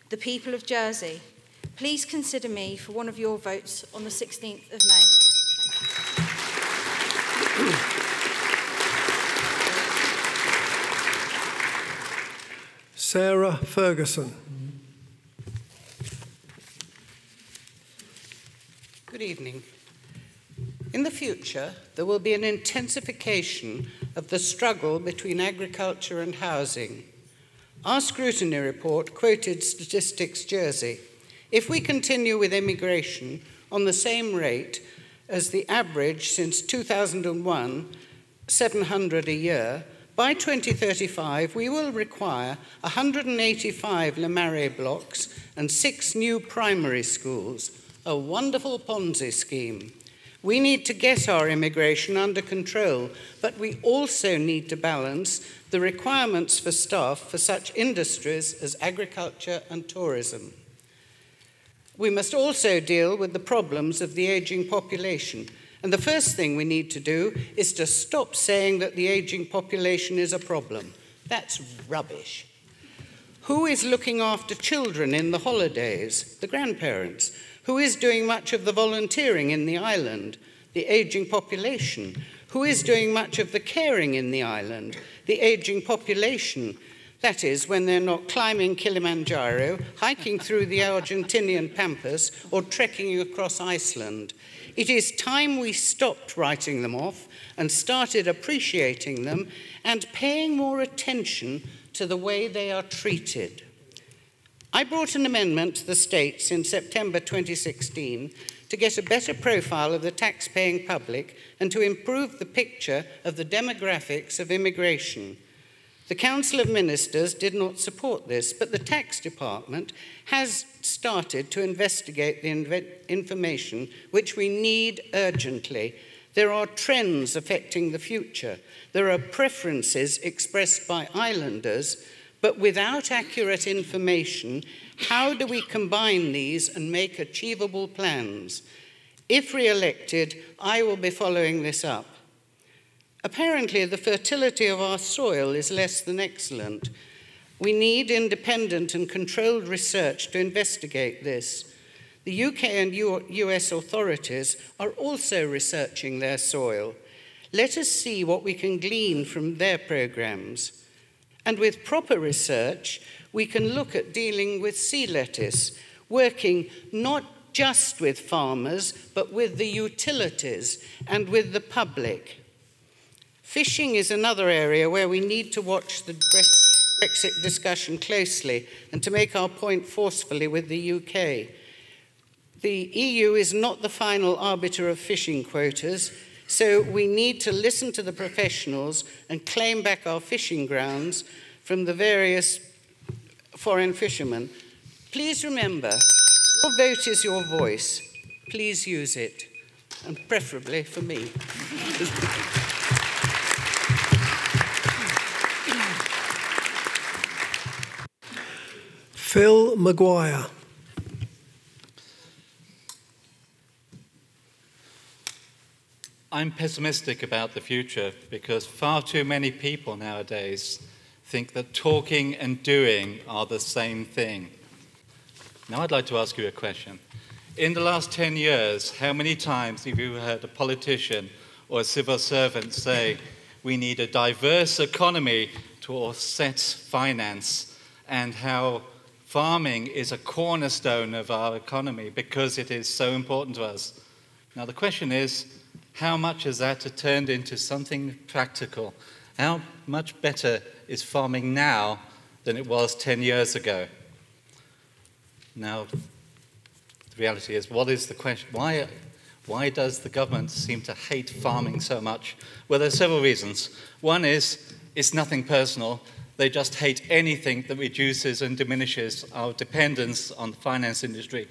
the people of Jersey. Please consider me for one of your votes on the 16th of May. Sarah Ferguson. Good evening. In the future, there will be an intensification of the struggle between agriculture and housing. Our scrutiny report quoted Statistics Jersey. If we continue with immigration on the same rate as the average since 2001, 700 a year, by 2035 we will require 185 Le Marais blocks and 6 new primary schools, a wonderful Ponzi scheme. We need to get our immigration under control, but we also need to balance the requirements for staff for such industries as agriculture and tourism. We must also deal with the problems of the ageing population. And the first thing we need to do is to stop saying that the ageing population is a problem. That's rubbish. Who is looking after children in the holidays? The grandparents. Who is doing much of the volunteering in the island? The ageing population. Who is doing much of the caring in the island? The ageing population. That is, when they're not climbing Kilimanjaro, hiking through the Argentinian pampas, or trekking across Iceland. It is time we stopped writing them off and started appreciating them and paying more attention to the way they are treated. I brought an amendment to the States in September 2016 to get a better profile of the tax-paying public and to improve the picture of the demographics of immigration. The Council of Ministers did not support this, but the Tax Department has started to investigate the information which we need urgently. There are trends affecting the future. There are preferences expressed by islanders, but without accurate information, how do we combine these and make achievable plans? If re-elected, I will be following this up. Apparently, the fertility of our soil is less than excellent. We need independent and controlled research to investigate this. The UK and US authorities are also researching their soil. Let us see what we can glean from their programs. And with proper research, we can look at dealing with sea lettuce, working not just with farmers, but with the utilities and with the public. Fishing is another area where we need to watch the Brexit discussion closely and to make our point forcefully with the UK. The EU is not the final arbiter of fishing quotas, so we need to listen to the professionals and claim back our fishing grounds from the various foreign fishermen. Please remember, your vote is your voice. Please use it, and preferably for me. Phil McGuire. I'm pessimistic about the future because far too many people nowadays think that talking and doing are the same thing. Now I'd like to ask you a question. In the last 10 years, how many times have you heard a politician or a civil servant say, we need a diverse economy to offset finance, and how farming is a cornerstone of our economy because it is so important to us? Now the question is, how much has that turned into something practical? How much better is farming now than it was 10 years ago? Now, the reality is, what is the question? Why does the government seem to hate farming so much? Well, there's several reasons. One is, it's nothing personal. They just hate anything that reduces and diminishes our dependence on the finance industry,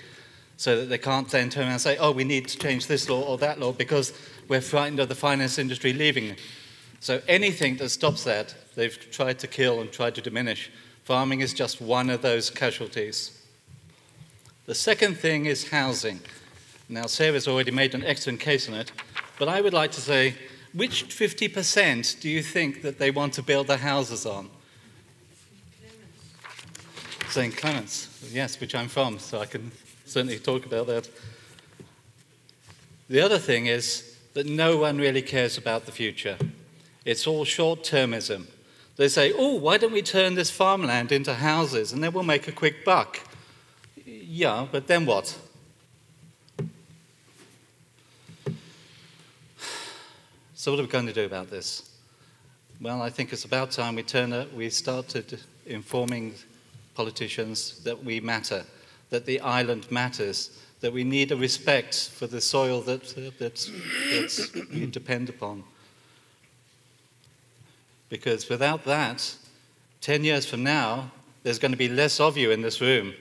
so that they can't then turn around and say, oh, we need to change this law or that law because we're frightened of the finance industry leaving. So anything that stops that, they've tried to kill and tried to diminish. Farming is just one of those casualties. The second thing is housing. Now, Sarah's already made an excellent case on it, but I would like to say, which 50% do you think that they want to build their houses on? St. Clements, yes, which I'm from, so I can certainly talk about that. The other thing is that no one really cares about the future. It's all short-termism. They say, oh, why don't we turn this farmland into houses and then we'll make a quick buck? Yeah, but then what? So what are we going to do about this? Well, I think it's about time we started informing politicians that we matter, that the island matters, that we need a respect for the soil that we depend upon. Because without that, 10 years from now, there's going to be less of you in this room,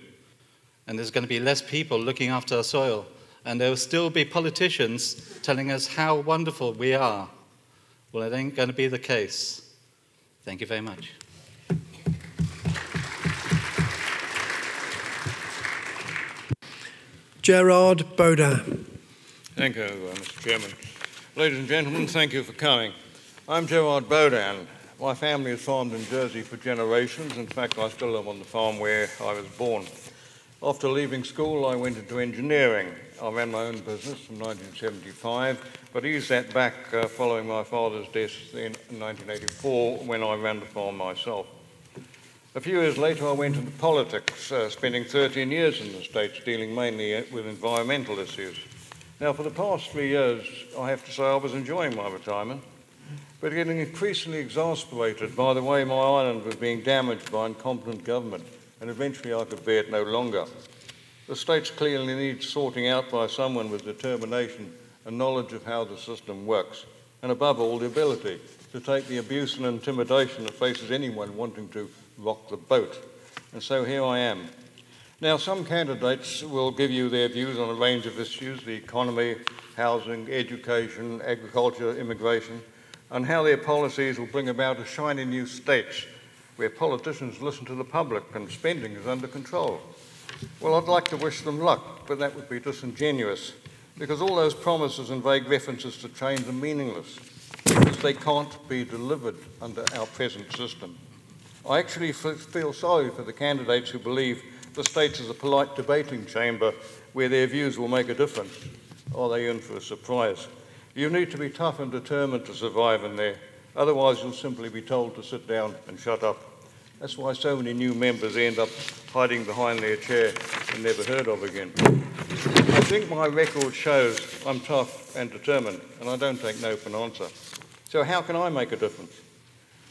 and there's going to be less people looking after our soil. and there will still be politicians telling us how wonderful we are. Well, it ain't going to be the case. Thank you very much. Gerard Baudin. Thank you, Mr. Chairman. Ladies and gentlemen, thank you for coming. I'm Gerard Baudin. My family has farmed in Jersey for generations. In fact, I still live on the farm where I was born. After leaving school, I went into engineering. I ran my own business from 1975, but eased that back following my father's death in 1984 when I ran the farm myself. A few years later, I went into politics, spending 13 years in the States, dealing mainly with environmental issues. Now, for the past 3 years, I have to say I was enjoying my retirement, but getting increasingly exasperated by the way my island was being damaged by incompetent government, and eventually I could bear it no longer. The States clearly need sorting out by someone with determination and knowledge of how the system works, and above all, the ability to take the abuse and intimidation that faces anyone wanting to rock the boat. And so here I am. Now, some candidates will give you their views on a range of issues, the economy, housing, education, agriculture, immigration, and how their policies will bring about a shiny new state where politicians listen to the public and spending is under control. Well, I'd like to wish them luck, but that would be disingenuous, because all those promises and vague references to change are meaningless, because they can't be delivered under our present system. I actually feel sorry for the candidates who believe the States is a polite debating chamber where their views will make a difference. Are they in for a surprise? You need to be tough and determined to survive in there. Otherwise, you'll simply be told to sit down and shut up. That's why so many new members end up hiding behind their chair and never heard of again. I think my record shows I'm tough and determined, and I don't take no for an answer. So how can I make a difference?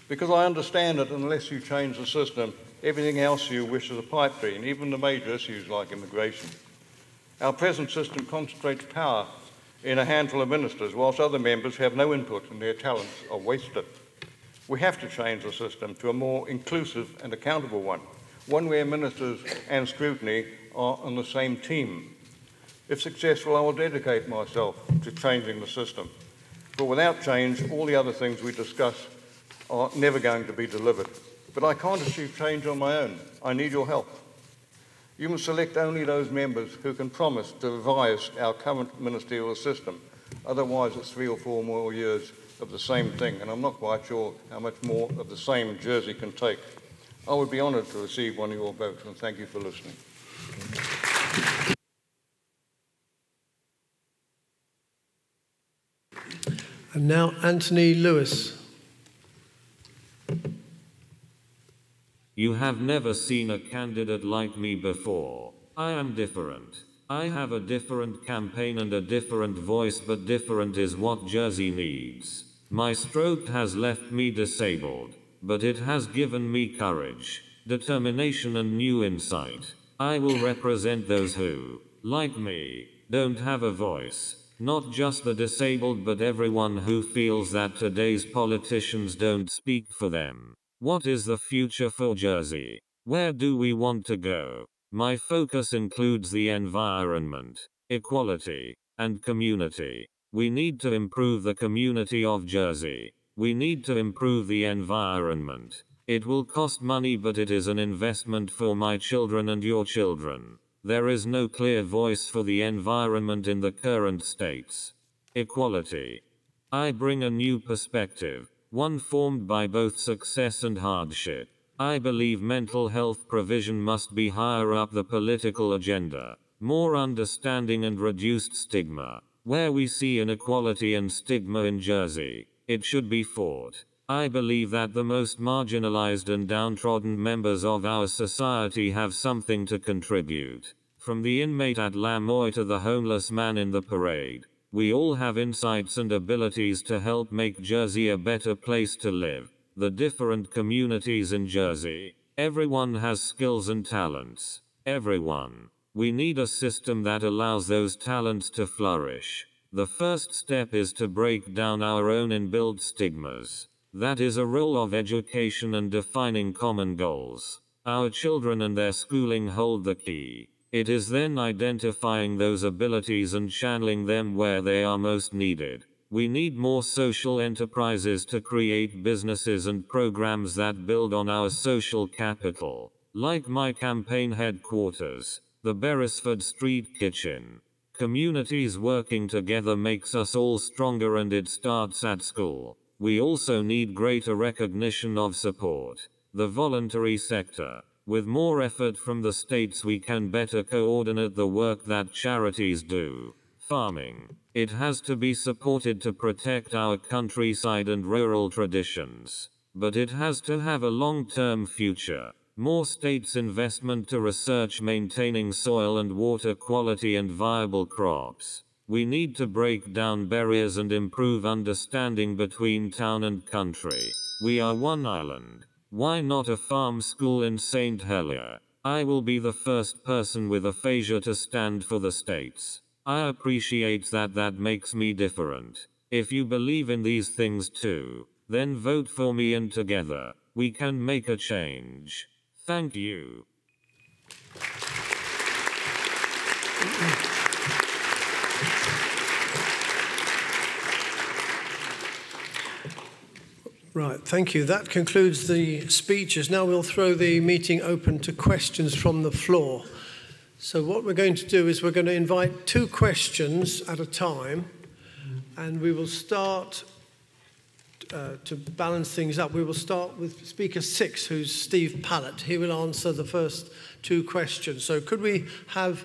Because I understand that unless you change the system, everything else you wish is a pipe dream, even the major issues like immigration. Our present system concentrates power in a handful of ministers, whilst other members have no input and their talents are wasted. We have to change the system to a more inclusive and accountable one where ministers and scrutiny are on the same team. If successful, I will dedicate myself to changing the system. But without change, all the other things we discuss are never going to be delivered. But I can't achieve change on my own. I need your help. You must select only those members who can promise to revise our current ministerial system. Otherwise, it's 3 or 4 more years of the same thing, and I'm not quite sure how much more of the same Jersey can take. I would be honoured to receive one of your votes, and thank you for listening. And now Anthony Lewis. You have never seen a candidate like me before. I am different. I have a different campaign and a different voice, but different is what Jersey needs. My stroke has left me disabled, but it has given me courage, determination and new insight. I will represent those who, like me, don't have a voice. Not just the disabled, but everyone who feels that today's politicians don't speak for them. What is the future for Jersey? Where do we want to go? My focus includes the environment, equality, and community. We need to improve the community of Jersey. We need to improve the environment. It will cost money, but it is an investment for my children and your children. There is no clear voice for the environment in the current states. Equality. I bring a new perspective, one formed by both success and hardship. I believe mental health provision must be higher up the political agenda, more understanding and reduced stigma. Where we see inequality and stigma in Jersey, it should be fought. I believe that the most marginalized and downtrodden members of our society have something to contribute. From the inmate at Lamoille to the homeless man in the parade, we all have insights and abilities to help make Jersey a better place to live. The different communities in Jersey, everyone has skills and talents. Everyone. We need a system that allows those talents to flourish. The first step is to break down our own inbuilt stigmas. That is a role of education and defining common goals. Our children and their schooling hold the key. It is then identifying those abilities and channeling them where they are most needed. We need more social enterprises to create businesses and programs that build on our social capital, like my campaign headquarters, the Beresford Street Kitchen. Communities working together makes us all stronger, and it starts at school. We also need greater recognition of support. The voluntary sector. With more effort from the states, we can better coordinate the work that charities do. Farming. It has to be supported to protect our countryside and rural traditions. But it has to have a long-term future. More states' investment to research maintaining soil and water quality and viable crops. We need to break down barriers and improve understanding between town and country. We are one island. Why not a farm school in St. Helier? I will be the first person with aphasia to stand for the states. I appreciate that makes me different. If you believe in these things too, then vote for me, and together, we can make a change. Thank you. Right, thank you. That concludes the speeches. Now we'll throw the meeting open to questions from the floor. So what we're going to do is we're going to invite 2 questions at a time, and we will start, to balance things up, we will start with speaker 6, who's Steve Pallett. He will answer the first 2 questions. So could we have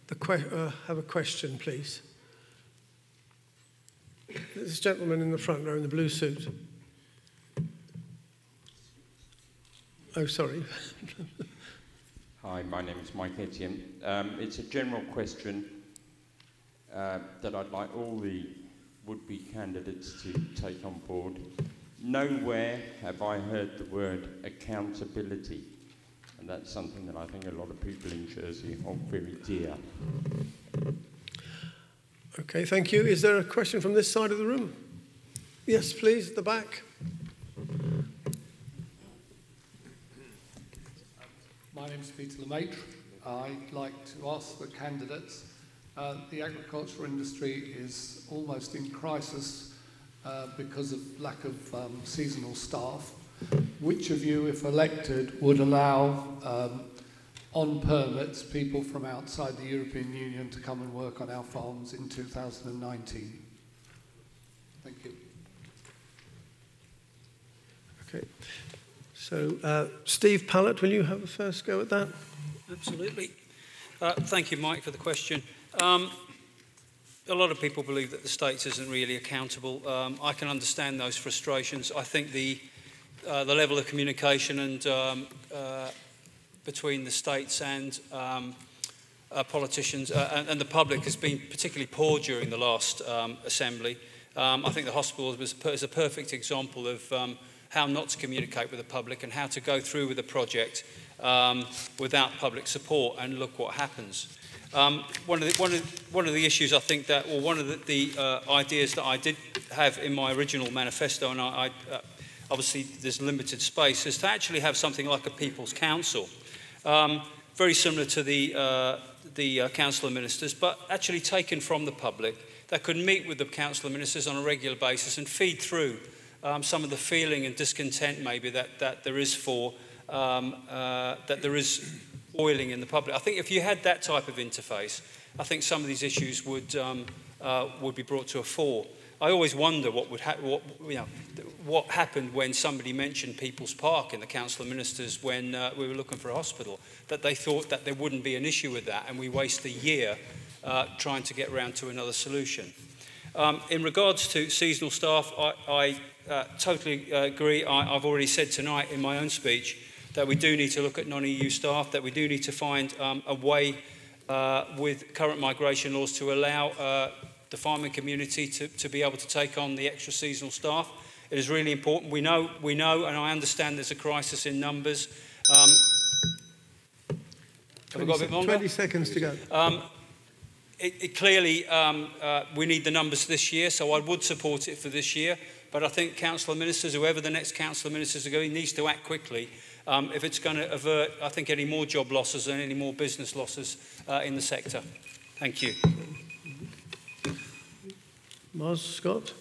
a question, please? This gentleman in the front row in the blue suit. Oh, sorry. Hi, my name is Mike Etienne. It's a general question that I'd like all the would-be candidates to take on board. Nowhere have I heard the word accountability, and that's something that I think a lot of people in Jersey hold very dear. Okay, thank you. Is there a question from this side of the room? Yes, please, at the back. My name is Peter Lemaitre. I'd like to ask the candidates, the agricultural industry is almost in crisis because of lack of seasonal staff. Which of you, if elected, would allow on permits people from outside the European Union to come and work on our farms in 2019? Thank you. Okay. So, Steve Pallett, will you have a first go at that? Absolutely. Thank you, Mike, for the question. A lot of people believe that the States isn't really accountable. I can understand those frustrations. I think the level of communication and between the States and politicians and the public has been particularly poor during the last Assembly. I think the hospital is a perfect example of how not to communicate with the public and how to go through with a project without public support, and look what happens. One of the issues I think that, or one of the ideas that I did have in my original manifesto, and I obviously there's limited space, is to actually have something like a People's Council, very similar to the Council of Ministers, but actually taken from the public, that could meet with the Council of Ministers on a regular basis and feed through some of the feeling and discontent maybe that there is for that there is oiling in the public. I think if you had that type of interface, I think some of these issues would be brought to a fore. I always wonder what happened when somebody mentioned People's Park in the Council of Ministers when we were looking for a hospital, that they thought that there wouldn't be an issue with that, and we waste a year trying to get round to another solution. In regards to seasonal staff, I totally agree. I've already said tonight in my own speech that we do need to look at non-EU staff, that we do need to find a way with current migration laws to allow the farming community to be able to take on the extra seasonal staff. It is really important. We know, and I understand there's a crisis in numbers. Have we got a bit longer? 20 seconds to go. Clearly, we need the numbers this year, so I would support it for this year. but I think Council of Ministers, whoever the next Council of Ministers are going, needs to act quickly if it's going to avert, I think, any more job losses and any more business losses in the sector. Thank you. Mars Scott?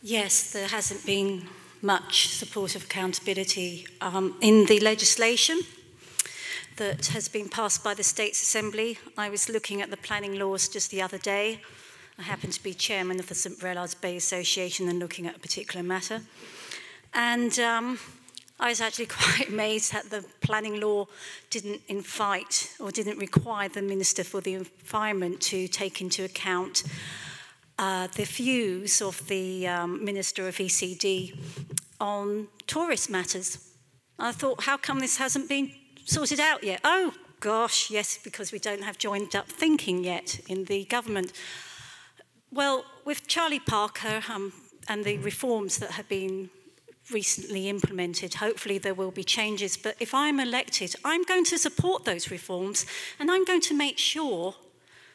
Yes, there hasn't been much support of accountability in the legislation that has been passed by the States Assembly. I was looking at the planning laws just the other day. I happen to be chairman of the St Brelade's Bay Association and looking at a particular matter. And I was actually quite amazed that the planning law didn't invite or didn't require the Minister for the Environment to take into account the views of the Minister of ECD on tourist matters. I thought, how come this hasn't been sorted out yet? Oh, gosh, yes, because we don't have joined up thinking yet in the government. Well, with Charlie Parker and the reforms that have been recently implemented, hopefully there will be changes. But if I'm elected, I'm going to support those reforms, and I'm going to make sure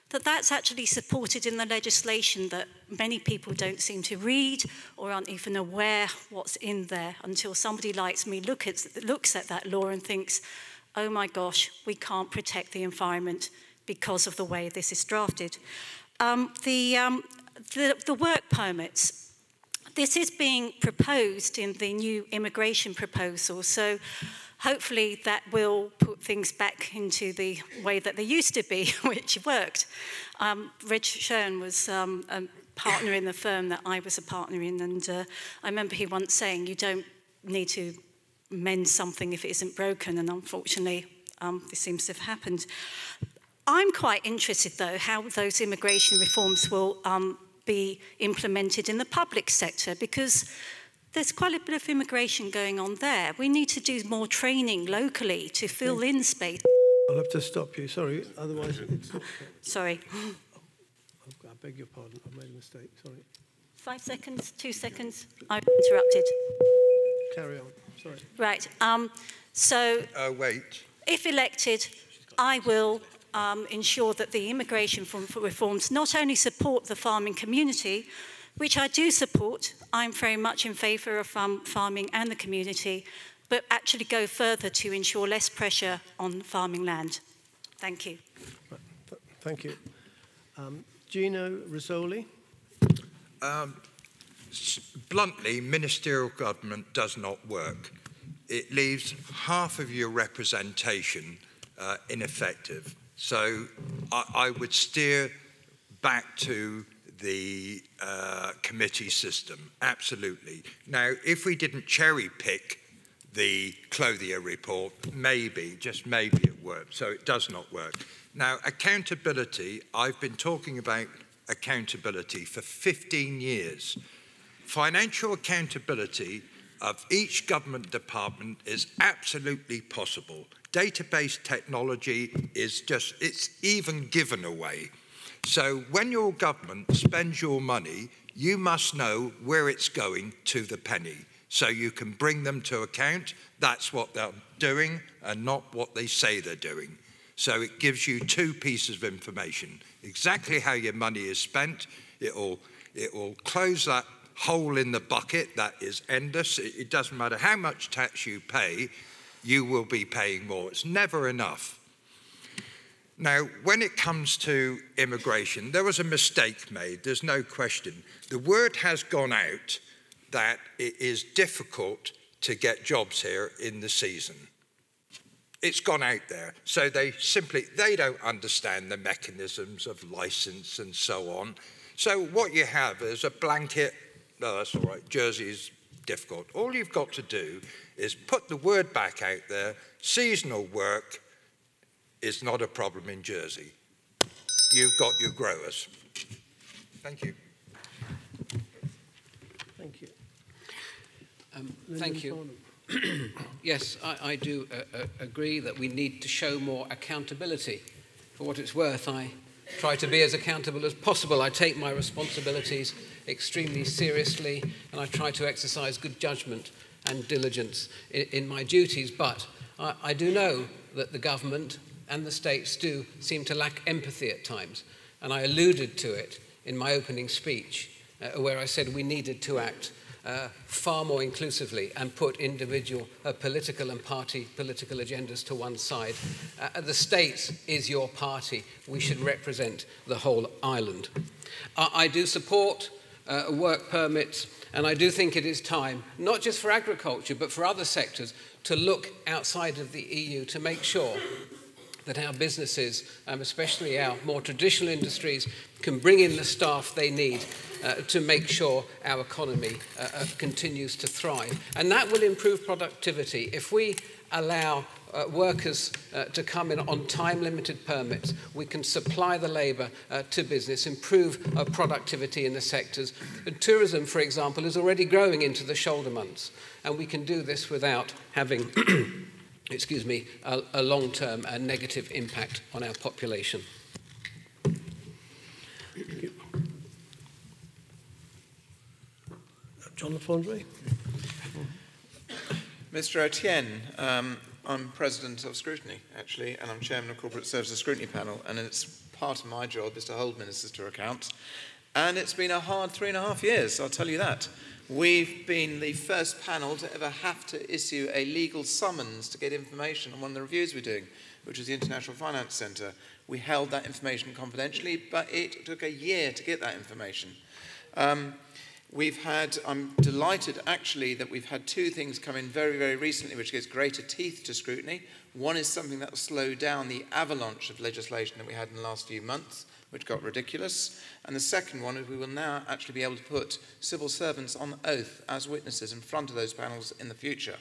that that's actually supported in the legislation that many people don't seem to read or aren't even aware what's in there until somebody like me looks at that law and thinks, oh my gosh, we can't protect the environment because of the way this is drafted. The work permits, this is being proposed in the new immigration proposal, so hopefully that will put things back into the way that they used to be, which worked. Reg Shern was a partner in the firm that I was a partner in, and I remember he once saying, you don't need to mend something if it isn't broken, and unfortunately this seems to have happened. I'm quite interested, though, how those immigration reforms will be implemented in the public sector, because there's quite a bit of immigration going on there. We need to do more training locally to fill in space. I'll have to stop you, sorry, otherwise it's not... Sorry. I beg your pardon, I've made a mistake, sorry. 5 seconds, 2 seconds, I've interrupted. Carry on, sorry. Right, so... wait. If elected, I will ensure that the immigration reforms not only support the farming community, which I do support. I'm very much in favour of farming and the community, but actually go further to ensure less pressure on farming land. Thank you. Thank you. Gino Rizzoli. Bluntly, ministerial government does not work. It leaves half of your representation ineffective. So I would steer back to the committee system, absolutely. Now, if we didn't cherry pick the Clothier report, maybe, just maybe it worked, so it does not work. Now, accountability, I've been talking about accountability for 15 years. Financial accountability of each government department is absolutely possible. Database technology is just, it's even given away. So when your government spends your money, you must know where it's going to the penny, so you can bring them to account. That's what they're doing and not what they say they're doing. So it gives you two pieces of information. Exactly how your money is spent. It will close that hole in the bucket that is endless. It doesn't matter how much tax you pay, you will be paying more. It's never enough. Now, when it comes to immigration, there was a mistake made, there's no question. The word has gone out that it is difficult to get jobs here in the season. It's gone out there. So they don't understand the mechanisms of license and so on. So what you have is a blanket, no, that's all right, Jersey is difficult. All you've got to do is put the word back out there, seasonal work is not a problem in Jersey. You've got your growers. Thank you. Thank you. Thank you. Yes, I do agree that we need to show more accountability. For what it's worth, I try to be as accountable as possible. I take my responsibilities extremely seriously, and I try to exercise good judgment and diligence in my duties. But I do know that the government and the states do seem to lack empathy at times, and I alluded to it in my opening speech. where I said we needed to act far more inclusively and put individual political and party political agendas to one side. The state is your party. We should represent the whole island. I do support work permits, and I do think it is time, not just for agriculture, but for other sectors, to look outside of the EU to make sure that our businesses, especially our more traditional industries, can bring in the staff they need to make sure our economy continues to thrive. And that will improve productivity. If we allow workers to come in on time-limited permits, we can supply the labour to business, improve productivity in the sectors. And tourism, for example, is already growing into the shoulder months, and we can do this without having excuse me, a long-term and negative impact on our population. John Lafondre. Mr. Etienne, I'm President of Scrutiny, actually, and I'm Chairman of Corporate Services Scrutiny Panel, and it's part of my job is to hold ministers to account. And it's been a hard 3.5 years, I'll tell you that. We've been the first panel to ever have to issue a legal summons to get information on one of the reviews we're doing, which is the International Finance Centre. We held that information confidentially, but it took a year to get that information. I'm delighted actually that we've had two things come in very, very recently which gives greater teeth to scrutiny. One is something that will slow down the avalanche of legislation that we had in the last few months, which got ridiculous. And the second one is we will now actually be able to put civil servants on oath as witnesses in front of those panels in the future.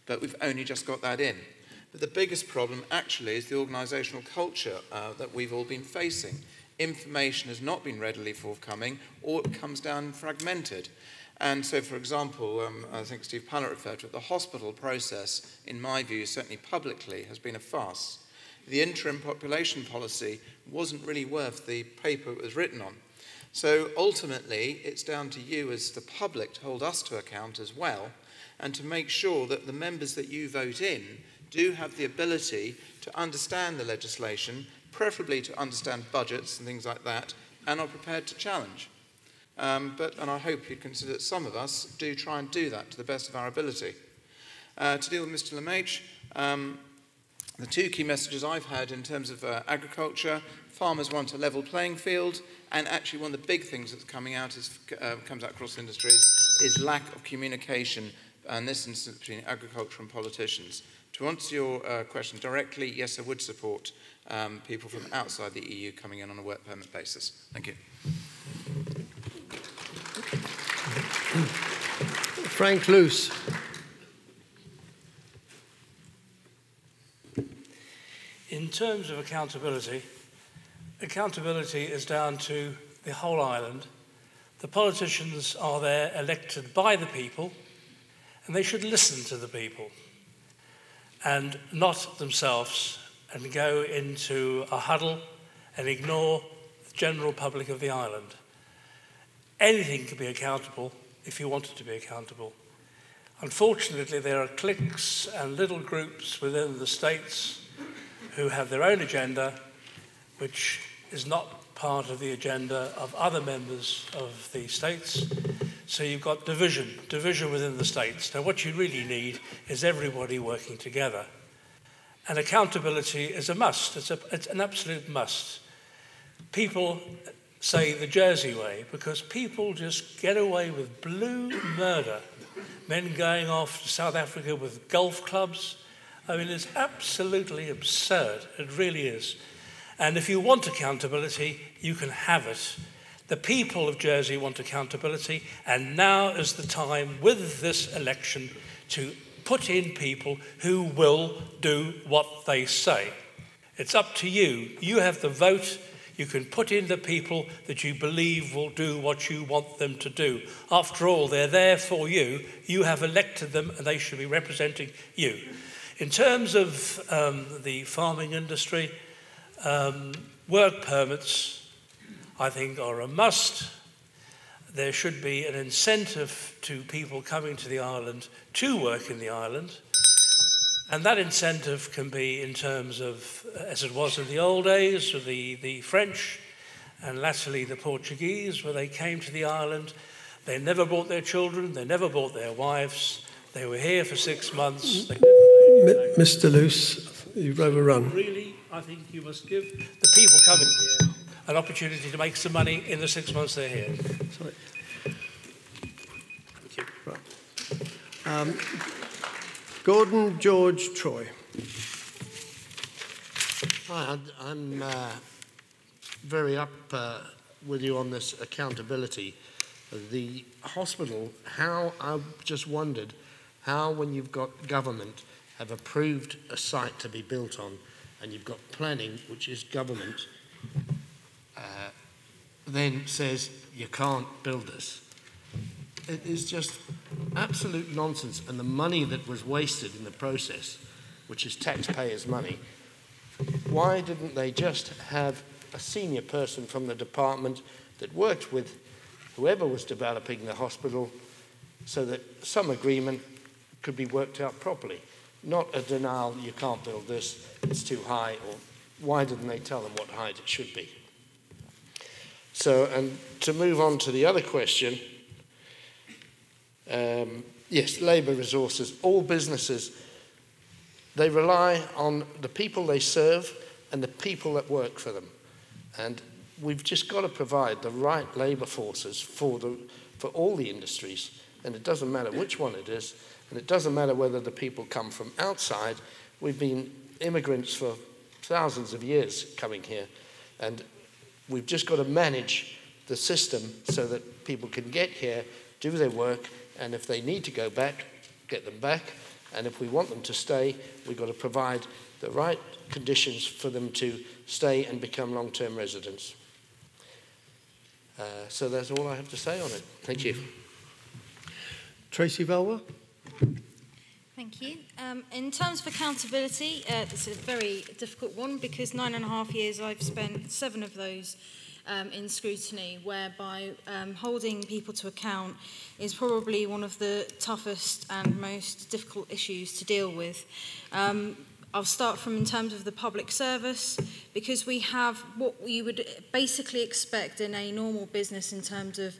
But we've only just got that in. But the biggest problem actually is the organisational culture that we've all been facing. Information has not been readily forthcoming, or it comes down fragmented. And so, for example, I think Steve Pallett referred to it, the hospital process, in my view, certainly publicly, has been a farce. The interim population policy wasn't really worth the paper it was written on. So ultimately, it's down to you as the public to hold us to account as well, and to make sure that the members that you vote in do have the ability to understand the legislation, preferably to understand budgets and things like that, and are prepared to challenge. And I hope you'd consider that some of us do try and do that to the best of our ability. To deal with Mr. Lemaitre, the two key messages I've had in terms of agriculture, farmers want a level playing field, and actually one of the big things that's coming out comes out across industries is lack of communication, in this instance between agriculture and politicians. To answer your question directly, yes, I would support people from outside the EU coming in on a work permit basis. Thank you. Frank Luce. In terms of accountability, accountability is down to the whole island. The politicians are there elected by the people, and they should listen to the people and not themselves and go into a huddle and ignore the general public of the island. Anything can be accountable if you want it to be accountable. Unfortunately, there are cliques and little groups within the states who have their own agenda, which is not part of the agenda of other members of the states. So you've got division within the states. Now what you really need is everybody working together. And accountability is a must, it's an absolute must. People say the Jersey way because people just get away with blue murder. Men going off to South Africa with golf clubs. I mean, it's absolutely absurd, it really is. And if you want accountability, you can have it. The people of Jersey want accountability, and now is the time with this election to put in people who will do what they say. It's up to you. You have the vote. You can put in the people that you believe will do what you want them to do. After all, they're there for you. You have elected them, and they should be representing you. In terms of the farming industry, work permits, I think, are a must. There should be an incentive to people coming to the island to work in the island. And that incentive can be in terms of, as it was in the old days, with the French, And latterly the Portuguese, when they came to the island, they never brought their children, they never brought their wives. They were here for 6 months. Mr. Luce, you've overrun. Really, I think you must give the people coming here an opportunity to make some money in the 6 months they're here. Sorry. Thank you. Right. Gordon George Troy. Hi, I'm very up with you on this accountability. The hospital, I've just wondered how, when you've got government have approved a site to be built on, and you've got planning, which is government, then says you can't build this. It is just absolute nonsense, and the money that was wasted in the process, which is taxpayers' money, why didn't they just have a senior person from the department that worked with whoever was developing the hospital so that some agreement could be worked out properly? Not a denial, you can't build this, it's too high, or why didn't they tell them what height it should be? So, and to move on to the other question, yes, labour resources. All businesses, they rely on the people they serve and the people that work for them. And we've just got to provide the right labour forces for all the industries. And it doesn't matter which one it is, and it doesn't matter whether the people come from outside. We've been immigrants for thousands of years coming here, and we've just got to manage the system so that people can get here, do their work, and if they need to go back, get them back. And if we want them to stay, we've got to provide the right conditions for them to stay and become long-term residents. So that's all I have to say on it. Thank you. Tracy Valois. Thank you. In terms of accountability, it's a very difficult one because 9.5 years I've spent 7 of those in scrutiny, whereby holding people to account is probably one of the toughest and most difficult issues to deal with. I'll start from in terms of the public service, because we have what you would basically expect in a normal business in terms of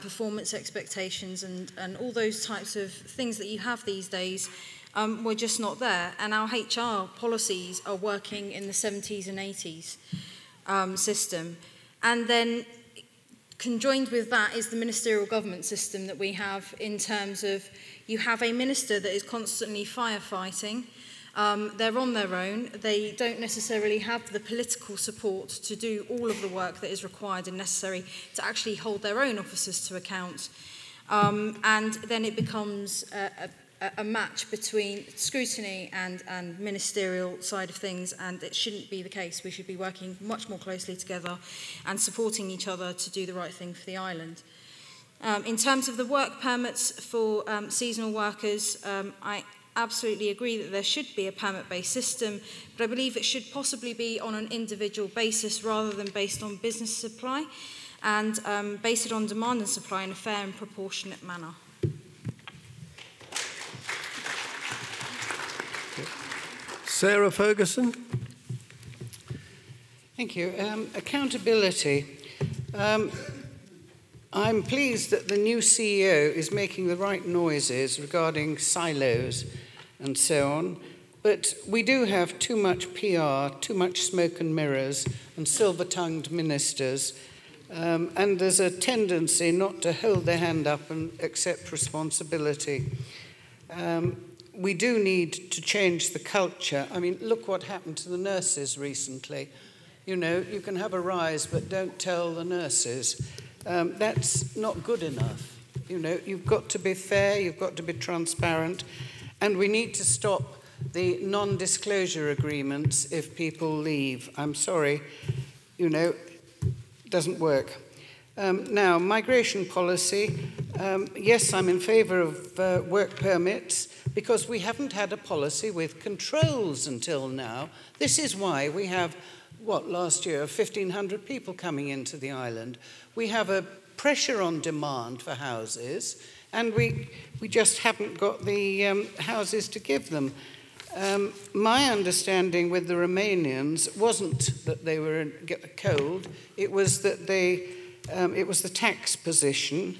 performance expectations and all those types of things that you have these days. We're just not there. And our HR policies are working in the 70s and 80s system. And then conjoined with that is the ministerial government system that we have, in terms of you have a minister that is constantly firefighting. They're on their own. They don't necessarily have the political support to do all of the work that is required and necessary to actually hold their own officers to account. And then it becomes a match between scrutiny and ministerial side of things, and it shouldn't be the case. We should be working much more closely together and supporting each other to do the right thing for the island. In terms of the work permits for seasonal workers, I absolutely agree that there should be a permit-based system, but I believe it should possibly be on an individual basis rather than based on business supply, and base it on demand and supply in a fair and proportionate manner. Sarah Ferguson. Thank you. Accountability. I'm pleased that the new CEO is making the right noises regarding silos and so on, but we do have too much PR, too much smoke and mirrors, and silver-tongued ministers, and there's a tendency not to hold their hand up and accept responsibility. We do need to change the culture. I mean, look what happened to the nurses recently. You know, you can have a rise, but don't tell the nurses. That's not good enough. You know, you've got to be fair, you've got to be transparent, and we need to stop the non-disclosure agreements if people leave. I'm sorry, you know, it doesn't work. Now, migration policy, yes, I'm in favour of work permits, because we haven't had a policy with controls until now. This is why we have, last year, 1,500 people coming into the island. We have a pressure on demand for houses, and we just haven't got the houses to give them. My understanding with the Romanians wasn't that they were cold, it was that it was the tax position.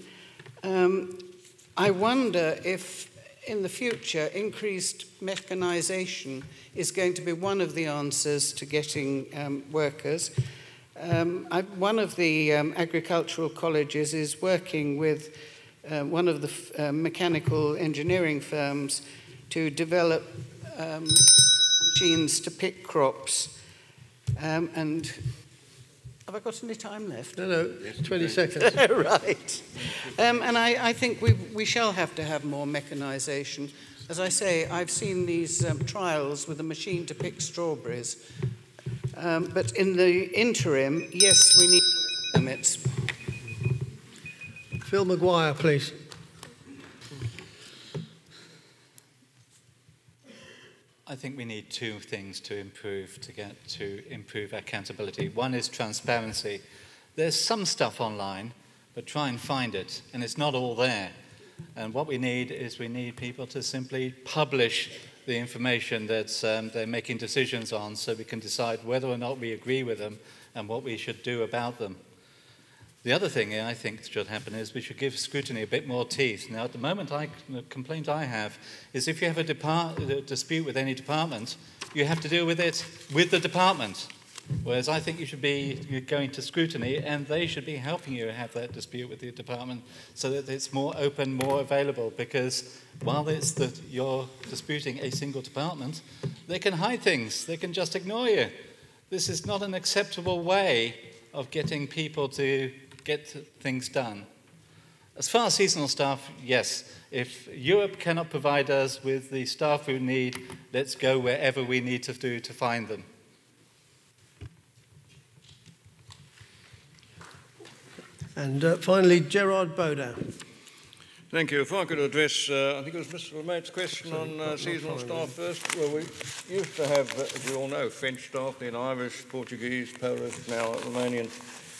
I wonder if in the future increased mechanisation is going to be one of the answers to getting workers. One of the agricultural colleges is working with one of the mechanical engineering firms to develop machines to pick crops. And have I got any time left? No, 20 seconds. Right. And I think we shall have to have more mechanisation. As I say, I've seen these trials with a machine to pick strawberries. But in the interim, yes, we need limits. Phil McGuire, please. I think we need two things to improve accountability. One is transparency. There's some stuff online, but try and find it, and it's not all there. And what we need is people to simply publish the information that they're making decisions on, so we can decide whether or not we agree with them and what we should do about them. The other thing I think should happen is we should give scrutiny a bit more teeth. Now, at the moment, the complaint I have is if you have a dispute with any department, you have to deal with it with the department. Whereas I think you should be going to scrutiny, and they should be helping you have that dispute with the department so that it's more open, more available. Because while it's that you're disputing a single department, they can hide things. They can just ignore you. This is not an acceptable way of getting people to get things done. As far as seasonal staff, yes. If Europe cannot provide us with the staff we need, let's go wherever we need to do to find them. And finally, Gerard Baudin. Thank you. If I could address, I think it was Mr. Lemaitre's question on seasonal staff first. Well, we used to have, as you all know, French staff, then Irish, Portuguese, Polish, now Romanian.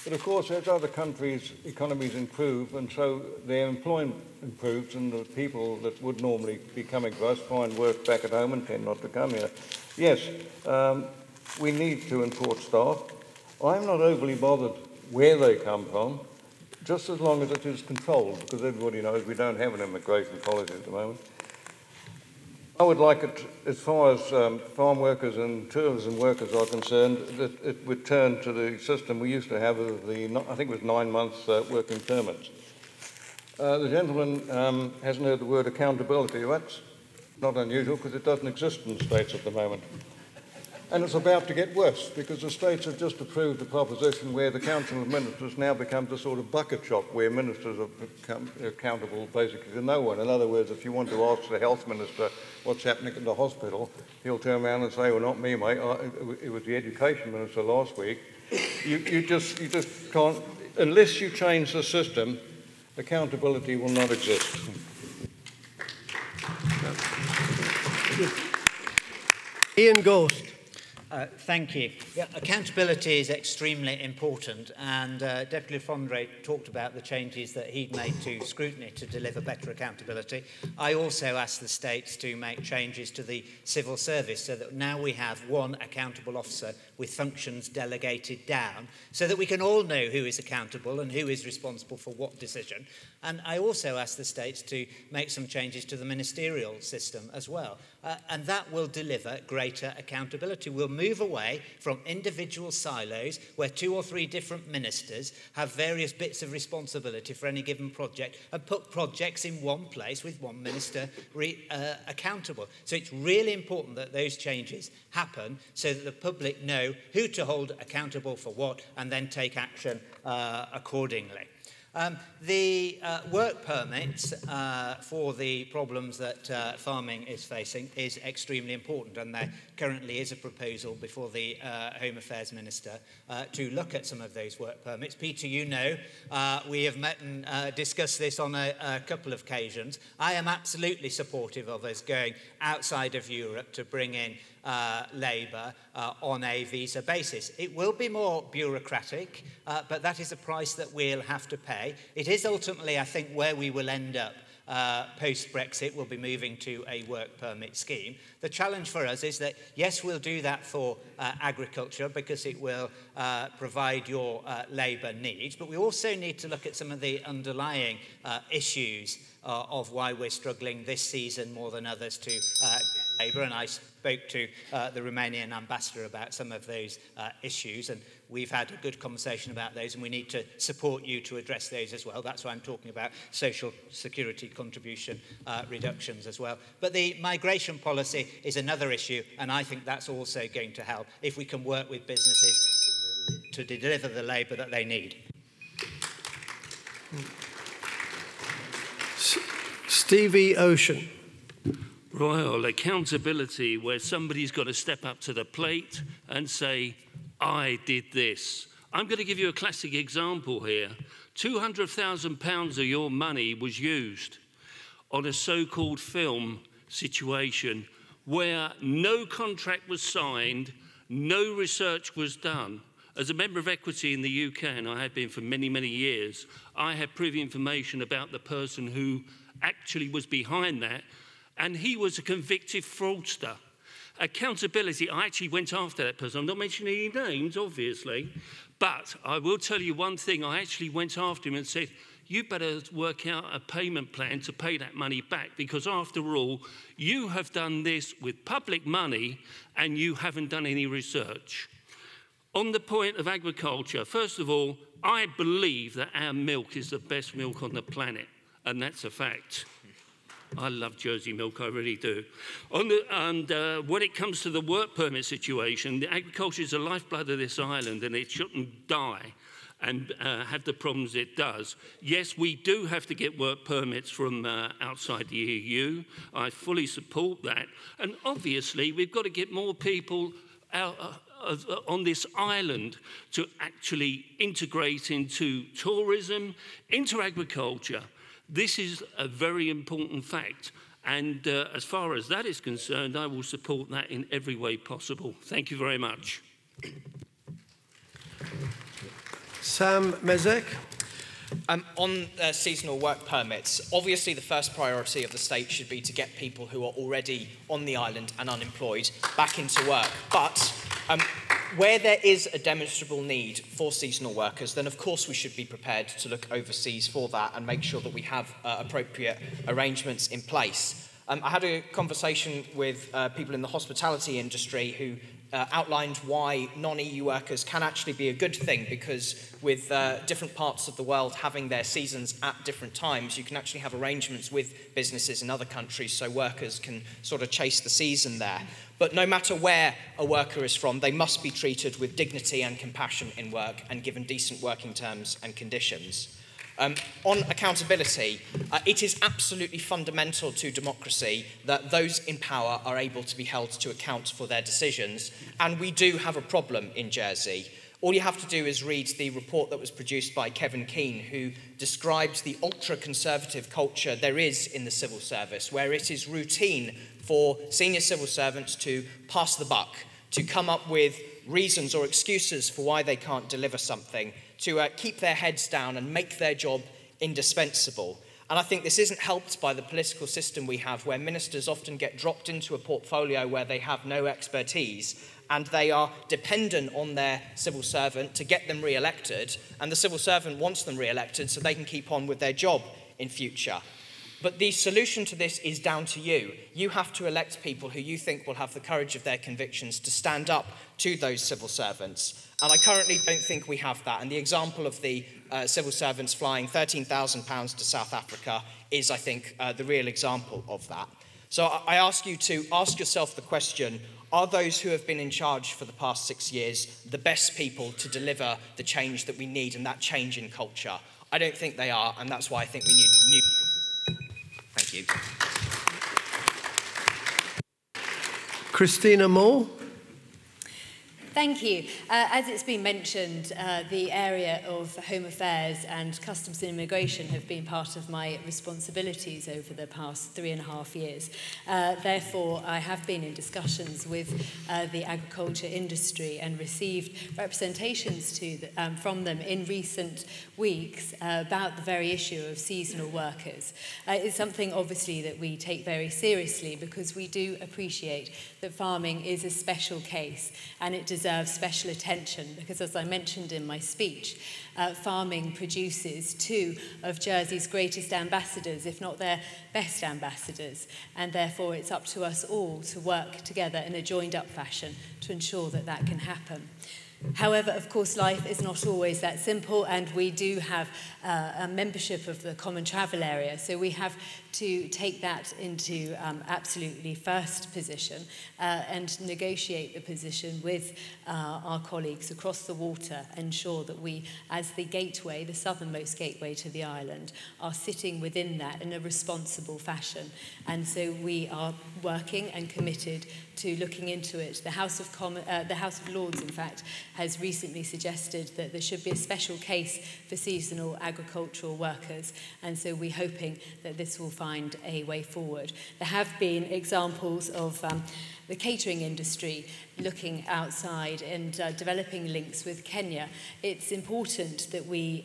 But of course, as other countries' economies improve, and so their employment improves, and the people that would normally be coming to us find work back at home and tend not to come here. Yes, we need to import staff. I'm not overly bothered where they come from, just as long as it is controlled, because everybody knows we don't have an immigration policy at the moment. I would like it, as far as farm workers and tourism workers are concerned, that it would turn to the system we used to have of the, I think it was 9 months working permits. The gentleman hasn't heard the word accountability. That's not unusual because it doesn't exist in the States at the moment. And it's about to get worse because the States have just approved a proposition where the Council of Ministers now becomes a sort of bucket shop where ministers are accountable basically to no one. In other words, if you want to ask the health minister what's happening at the hospital, he'll turn around and say, well, not me, mate, it was the education minister last week. You just can't, unless you change the system, accountability will not exist. Ian Gorst. Thank you. Yeah, accountability is extremely important, and Deputy Fondre talked about the changes that he'd made to scrutiny to deliver better accountability. I also asked the states to make changes to the civil service so that now we have one accountable officer with functions delegated down so that we can all know who is accountable and who is responsible for what decision. And I also asked the states to make some changes to the ministerial system as well. And that will deliver greater accountability. We'll move away from individual silos where 2 or 3 different ministers have various bits of responsibility for any given project and put projects in one place with one minister accountable. So it's really important that those changes happen so that the public know who to hold accountable for what and then take action accordingly. The work permits for the problems that farming is facing is extremely important, and there currently is a proposal before the Home Affairs Minister to look at some of those work permits. Peter, you know, we have met and discussed this on a couple of occasions. I am absolutely supportive of us going outside of Europe to bring in labour on a visa basis. It will be more bureaucratic, but that is a price that we'll have to pay. It is ultimately, I think, where we will end up post-Brexit will be moving to a work permit scheme. The challenge for us is that, yes, we'll do that for agriculture because it will provide your labour needs, but we also need to look at some of the underlying issues of why we're struggling this season more than others to get labour. And I spoke to the Romanian ambassador about some of those issues, and we've had a good conversation about those, and we need to support you to address those as well. That's why I'm talking about social security contribution reductions as well. But the migration policy is another issue, and I think that's also going to help if we can work with businesses to deliver the labour that they need. Stevie Ocean. Royal accountability, where somebody's got to step up to the plate and say, I did this. I'm going to give you a classic example here. £200,000 of your money was used on a so-called film situation where no contract was signed, no research was done. As a member of Equity in the UK, and I have been for many, many years, I have privy information about the person who actually was behind that, and he was a convicted fraudster. Accountability, I actually went after that person. I'm not mentioning any names, obviously, but I will tell you one thing. I actually went after him and said, you better work out a payment plan to pay that money back, because after all, you have done this with public money and you haven't done any research. On the point of agriculture, first of all, I believe that our milk is the best milk on the planet, and that's a fact. I love Jersey milk, I really do. When it comes to the work permit situation, the agriculture is the lifeblood of this island, and it shouldn't die and have the problems it does. Yes, we do have to get work permits from outside the EU. I fully support that. And obviously, we've got to get more people out on this island to actually integrate into tourism, into agriculture. This is a very important fact, and as far as that is concerned, I will support that in every way possible. Thank you very much. Sam Mezack. On seasonal work permits, obviously the first priority of the state should be to get people who are already on the island and unemployed back into work. But where there is a demonstrable need for seasonal workers, then of course we should be prepared to look overseas for that and make sure that we have appropriate arrangements in place. I had a conversation with people in the hospitality industry who outlined why non-EU workers can actually be a good thing, because with different parts of the world having their seasons at different times, you can actually have arrangements with businesses in other countries so workers can sort of chase the season there. But no matter where a worker is from, they must be treated with dignity and compassion in work and given decent working terms and conditions. On accountability, it is absolutely fundamental to democracy that those in power are able to be held to account for their decisions, and we do have a problem in Jersey. All you have to do is read the report that was produced by Kevin Keane, who described the ultra-conservative culture there is in the civil service, where it is routine for senior civil servants to pass the buck, to come up with reasons or excuses for why they can't deliver something, to keep their heads down and make their job indispensable. And I think this isn't helped by the political system we have, where ministers often get dropped into a portfolio where they have no expertise, and they are dependent on their civil servant to get them re-elected, and the civil servant wants them re-elected so they can keep on with their job in future. But the solution to this is down to you. You have to elect people who you think will have the courage of their convictions to stand up to those civil servants. And I currently don't think we have that. And the example of the civil servants flying £13,000 to South Africa is, I think, the real example of that. So I ask you to ask yourself the question, are those who have been in charge for the past 6 years the best people to deliver the change that we need and that change in culture? I don't think they are, and that's why I think we need new... Thank you. Christina Moore. Thank you. As it's been mentioned, the area of Home Affairs and Customs and Immigration have been part of my responsibilities over the past 3.5 years. Therefore, I have been in discussions with the agriculture industry and received representations from them in recent weeks about the very issue of seasonal workers. It's something obviously that we take very seriously because we do appreciate that farming is a special case and it deserves special attention because, as I mentioned in my speech, farming produces 2 of Jersey's greatest ambassadors, if not their best ambassadors, and therefore it's up to us all to work together in a joined-up fashion to ensure that that can happen. However, of course, life is not always that simple, and we do have a membership of the Common Travel Area, so we have to take that into absolutely first position and negotiate the position with our colleagues across the water, ensure that we, as the gateway, the southernmost gateway to the island, are sitting within that in a responsible fashion. And so we are working and committed to looking into it. The House of Lords, in fact, has recently suggested that there should be a special case for seasonal agricultural workers, and so we're hoping that this will find a way forward. There have been examples of the catering industry looking outside and developing links with Kenya. It's important that we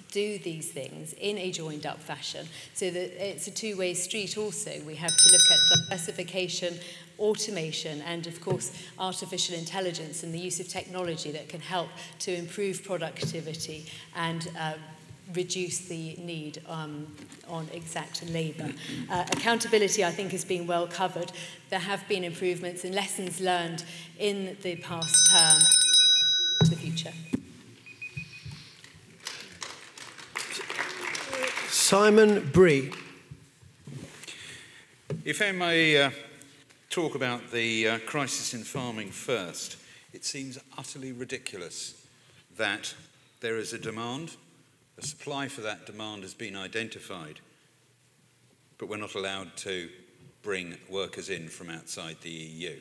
do these things in a joined-up fashion so that it's a two-way street also. We have to look at diversification, automation, and of course artificial intelligence and the use of technology that can help to improve productivity and reduce the need on exact labour. Accountability, I think, has been well covered. There have been improvements and lessons learned in the past term to the future. Simon Brid. If I may talk about the crisis in farming first, it seems utterly ridiculous that there is a demand, a supply for that demand has been identified, but we're not allowed to bring workers in from outside the EU.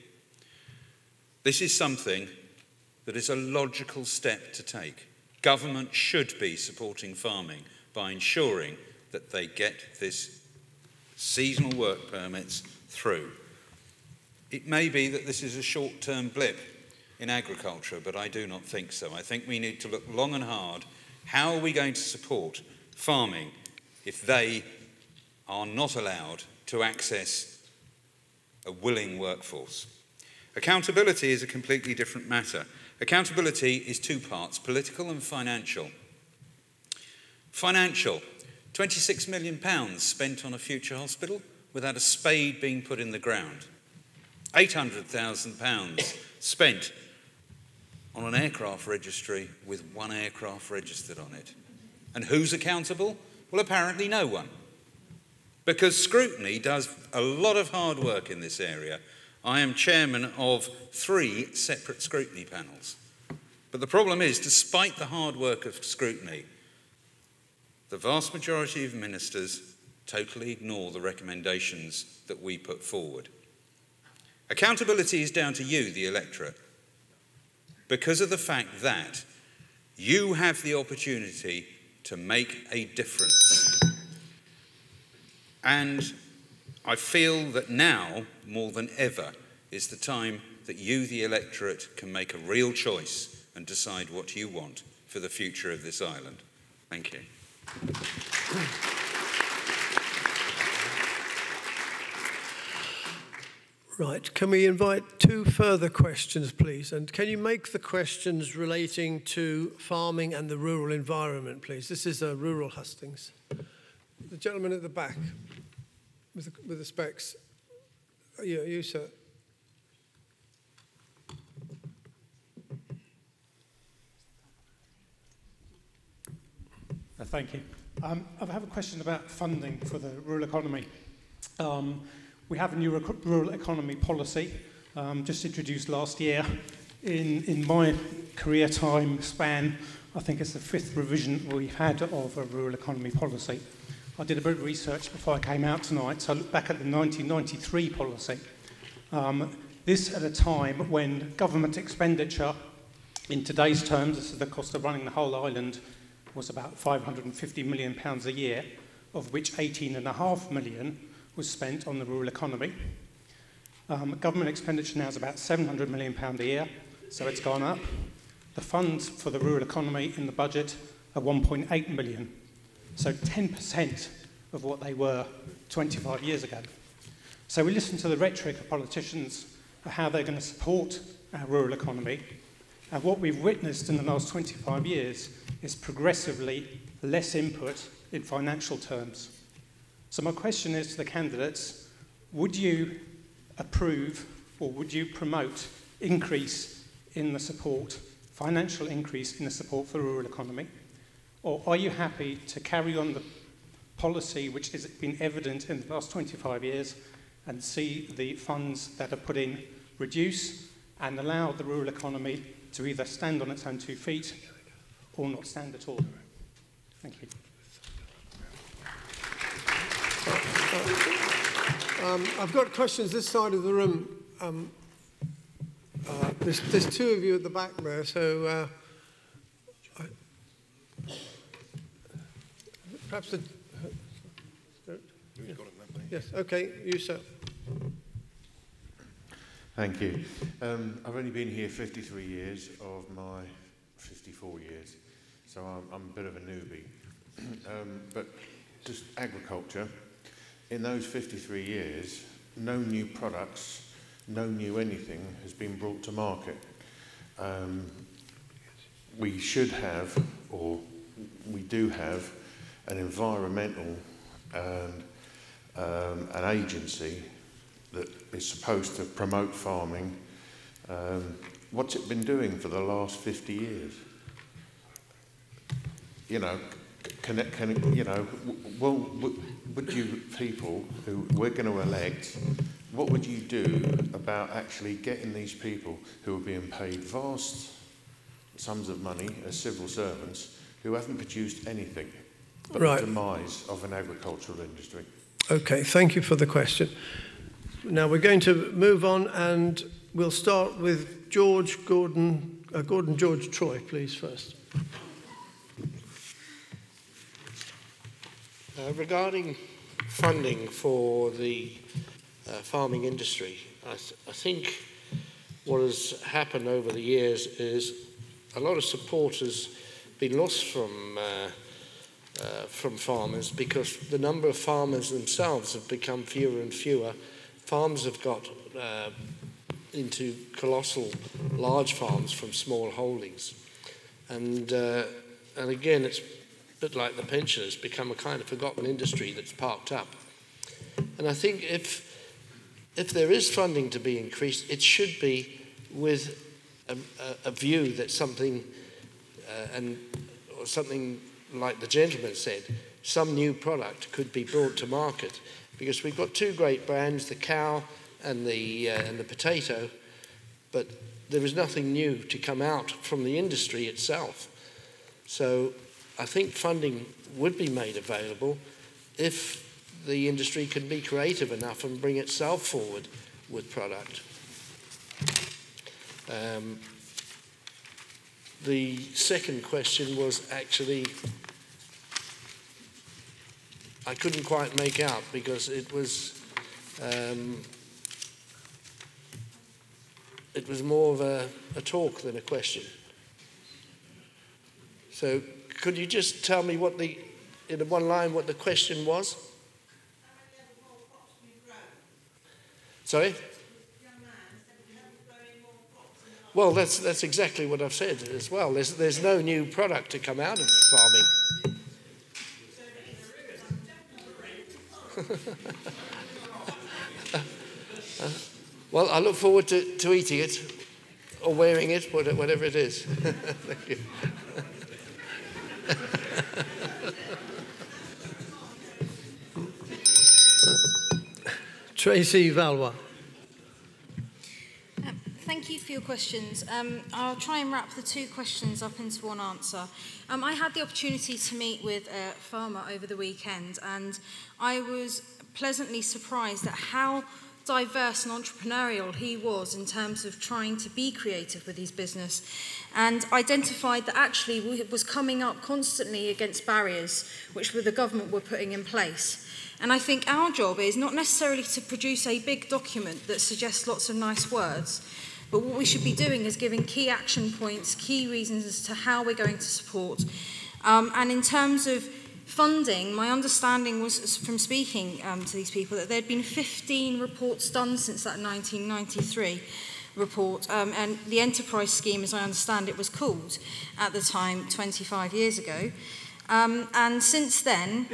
This is something that is a logical step to take. Government should be supporting farming by ensuring that they get this seasonal work permits through. It may be that this is a short-term blip in agriculture, but I do not think so. I think we need to look long and hard. How are we going to support farming if they are not allowed to access a willing workforce? Accountability is a completely different matter. Accountability is 2 parts, political and financial. Financial, £26 million spent on a future hospital without a spade being put in the ground. £800,000 spent on an aircraft registry with 1 aircraft registered on it. And who's accountable? Well, apparently no one. Because scrutiny does a lot of hard work in this area. I am chairman of 3 separate scrutiny panels. But the problem is, despite the hard work of scrutiny, the vast majority of ministers totally ignore the recommendations that we put forward. Accountability is down to you, the electorate, because of the fact that you have the opportunity to make a difference. And I feel that now, more than ever, is the time that you, the electorate, can make a real choice and decide what you want for the future of this island. Thank you. Right, can we invite 2 further questions, please? And can you make the questions relating to farming and the rural environment, please? This is a rural hustings. The gentleman at the back with the specs. Yeah, you, sir. Thank you. I have a question about funding for the rural economy. We have a new rural economy policy just introduced last year. In my career time span, I think it's the 5th revision we've had of a rural economy policy. I did a bit of research before I came out tonight, so I looked back at the 1993 policy. This at a time when government expenditure, in today's terms, this is the cost of running the whole island, was about £550 million a year, of which 18.5 million was spent on the rural economy. Government expenditure now is about £700 million a year, so it's gone up. The funds for the rural economy in the budget are 1.8 million, so 10% of what they were 25 years ago. So we listen to the rhetoric of politicians for how they're going to support our rural economy, and what we've witnessed in the last 25 years is progressively less input in financial terms. So my question is to the candidates, would you approve or would you promote increase in the support, financial increase in the support for the rural economy? Or are you happy to carry on the policy which has been evident in the last 25 years and see the funds that are put in reduce and allow the rural economy to either stand on its own 2 feet or not stand at all? Thank you. I've got questions this side of the room. There's 2 of you at the back there, so perhaps the... Yes, okay, you, sir. Thank you. I've only been here 53 years of my 54 years, so I'm a bit of a newbie. But just agriculture, in those 53 years, no new products, no new anything has been brought to market. We should have, or we do have, an environmental and an agency that is supposed to promote farming. What's it been doing for the last 50 years? You know, would you people who we're going to elect, what would you do about actually getting these people who are being paid vast sums of money as civil servants who haven't produced anything but the demise of an agricultural industry? Okay, thank you for the question. Now we're going to move on, and we'll start with Gordon George Troy, please, first. Regarding funding for the farming industry, I think what has happened over the years is a lot of support has been lost from farmers because the number of farmers themselves have become fewer and fewer. Farms have got into colossal large farms from small holdings. And again, it's a bit like the pensioners, become a kind of forgotten industry that's parked up. And I think if there is funding to be increased, it should be with a view that something, or something like the gentleman said, some new product could be brought to market. Because we've got 2 great brands, the cow and the potato, but there is nothing new to come out from the industry itself. So I think funding would be made available if the industry can be creative enough and bring itself forward with product. The second question was actually, I couldn't quite make out because it was more of a talk than a question. So could you just tell me in one line what the question was? Sorry? Well, that's exactly what I've said as well. There's no new product to come out of farming. Well, I look forward to eating it or wearing it, whatever it is. Thank you. Tracy Valois. Thank you for your questions. I'll try and wrap the 2 questions up into one answer. I had the opportunity to meet with a farmer over the weekend, and I was pleasantly surprised at how diverse and entrepreneurial he was in terms of trying to be creative with his business, and identified that actually it was coming up constantly against barriers which the government were putting in place. And I think our job is not necessarily to produce a big document that suggests lots of nice words, but what we should be doing is giving key action points, key reasons as to how we're going to support. And in terms of funding, my understanding was from speaking to these people that there had been 15 reports done since that 1993 report, and the enterprise scheme, as I understand it, was called at the time 25 years ago. And since then,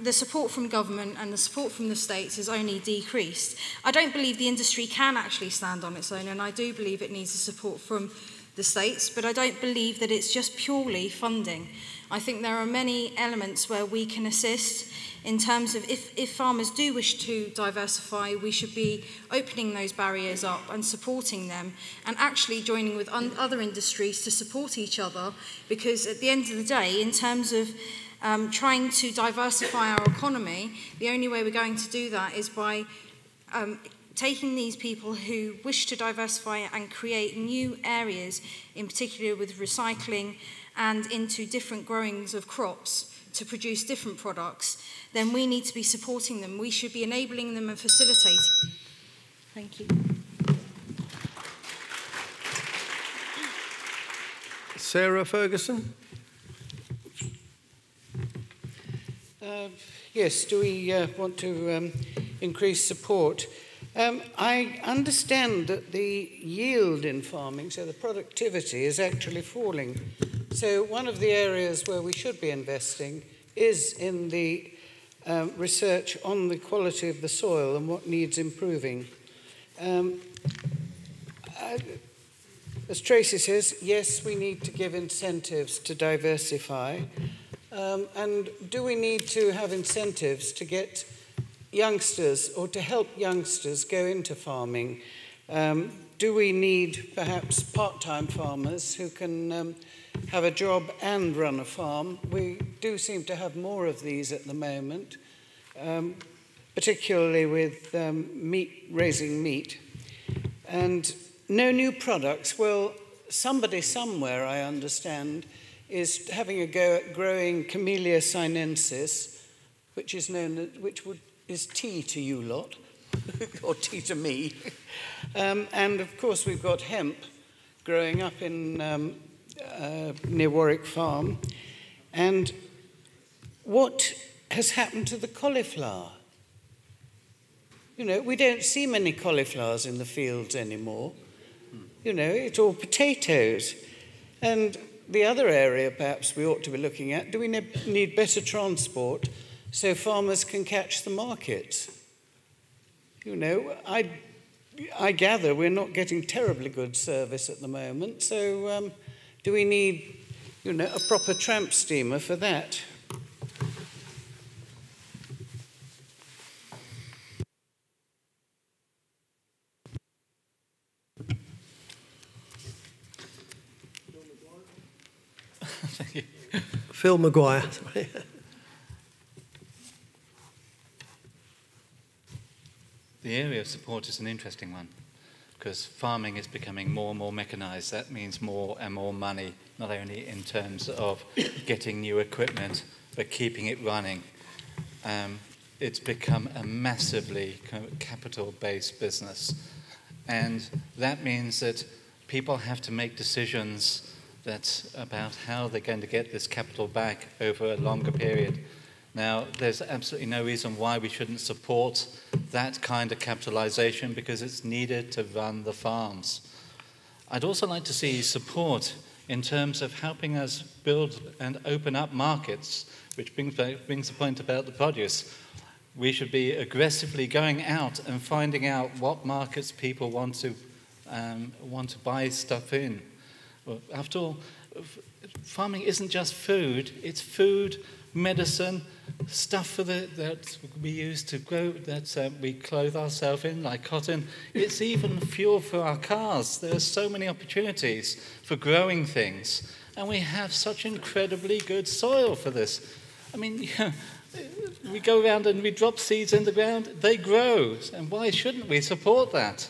the support from government and the support from the states has only decreased. I don't believe the industry can actually stand on its own, and I do believe it needs the support from the states, but I don't believe that it's just purely funding. I think there are many elements where we can assist in terms of if farmers do wish to diversify, we should be opening those barriers up and supporting them, and actually joining with other industries to support each other, because at the end of the day, in terms of trying to diversify our economy, the only way we're going to do that is by taking these people who wish to diversify and create new areas, in particular with recycling and into different growings of crops to produce different products, then we need to be supporting them. We should be enabling them and facilitating. Thank you. Sarah Ferguson. Yes, do we want to increase support? I understand that the yield in farming, so the productivity, is actually falling. So one of the areas where we should be investing is in the research on the quality of the soil and what needs improving. As Tracy says, yes, we need to give incentives to diversify. And do we need to have incentives to get youngsters or to help youngsters go into farming? Do we need perhaps part-time farmers who can have a job and run a farm? We do seem to have more of these at the moment, particularly with raising meat. And no new products. Well, somebody somewhere, I understand, is having a go at growing Camellia sinensis, which is is tea to you lot, or tea to me. And of course, we've got hemp growing up in near Warwick Farm. And what has happened to the cauliflower? You know, we don't see many cauliflowers in the fields anymore. You know, it's all potatoes. And the other area perhaps we ought to be looking at, do we need better transport so farmers can catch the markets? You know, I gather we're not getting terribly good service at the moment, so do we need, you know, a proper tramp steamer for that? Thank you. Phil McGuire. The area of support is an interesting one because farming is becoming more and more mechanised. That means more and more money, not only in terms of getting new equipment, but keeping it running. It's become a massively capital-based business. And that means that people have to make decisions about how they're going to get this capital back over a longer period. Now, there's absolutely no reason why we shouldn't support that kind of capitalization because it's needed to run the farms. I'd also like to see support in terms of helping us build and open up markets, which brings the point about the produce. We should be aggressively going out and finding out what markets people want to buy stuff in. Well, after all, farming isn't just food, it's food, medicine, stuff that we use to grow, that we clothe ourselves in, like cotton. It's even fuel for our cars. There are so many opportunities for growing things, and we have such incredibly good soil for this. I mean, We go around and we drop seeds in the ground, they grow. And why shouldn't we support that?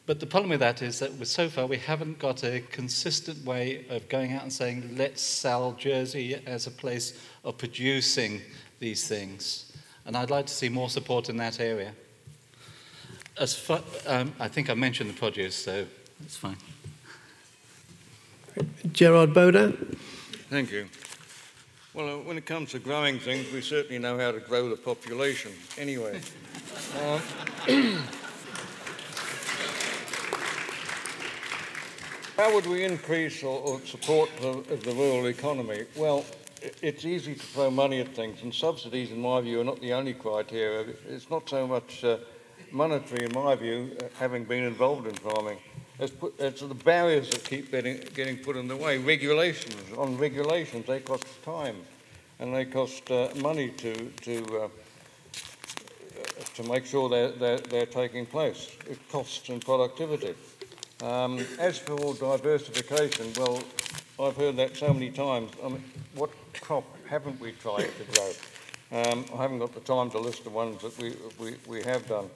But the problem with that is that so far we haven't got a consistent way of going out and saying, let's sell Jersey as a place of producing these things. And I'd like to see more support in that area. I think I mentioned the produce, so that's fine. Gerard Baudin. Thank you. Well, when it comes to growing things, we certainly know how to grow the population. Anyway. How would we increase or support the rural economy? Well, it's easy to throw money at things, and subsidies, in my view, are not the only criteria. It's not so much monetary, in my view, having been involved in farming. It's the barriers that keep getting put in the way. Regulations. On regulations, they cost time, and they cost money to make sure they're taking place. It costs in productivity. As for diversification, well, I've heard that so many times. I mean, what crop haven't we tried to grow? I haven't got the time to list the ones that we have done.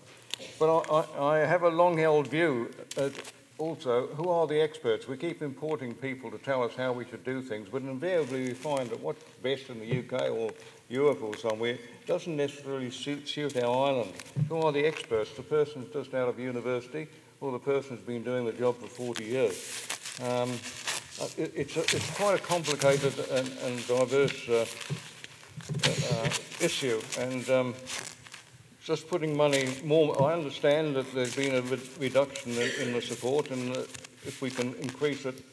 But I have a long-held view also, who are the experts? We keep importing people to tell us how we should do things, but invariably we find that what's best in the UK or Europe or somewhere doesn't necessarily suit our island. Who are the experts? The person who's just out of university or the person who's been doing the job for 40 years? It's quite a complicated and diverse issue, and just putting money more. I understand that there's been a reduction in the support, and if we can increase it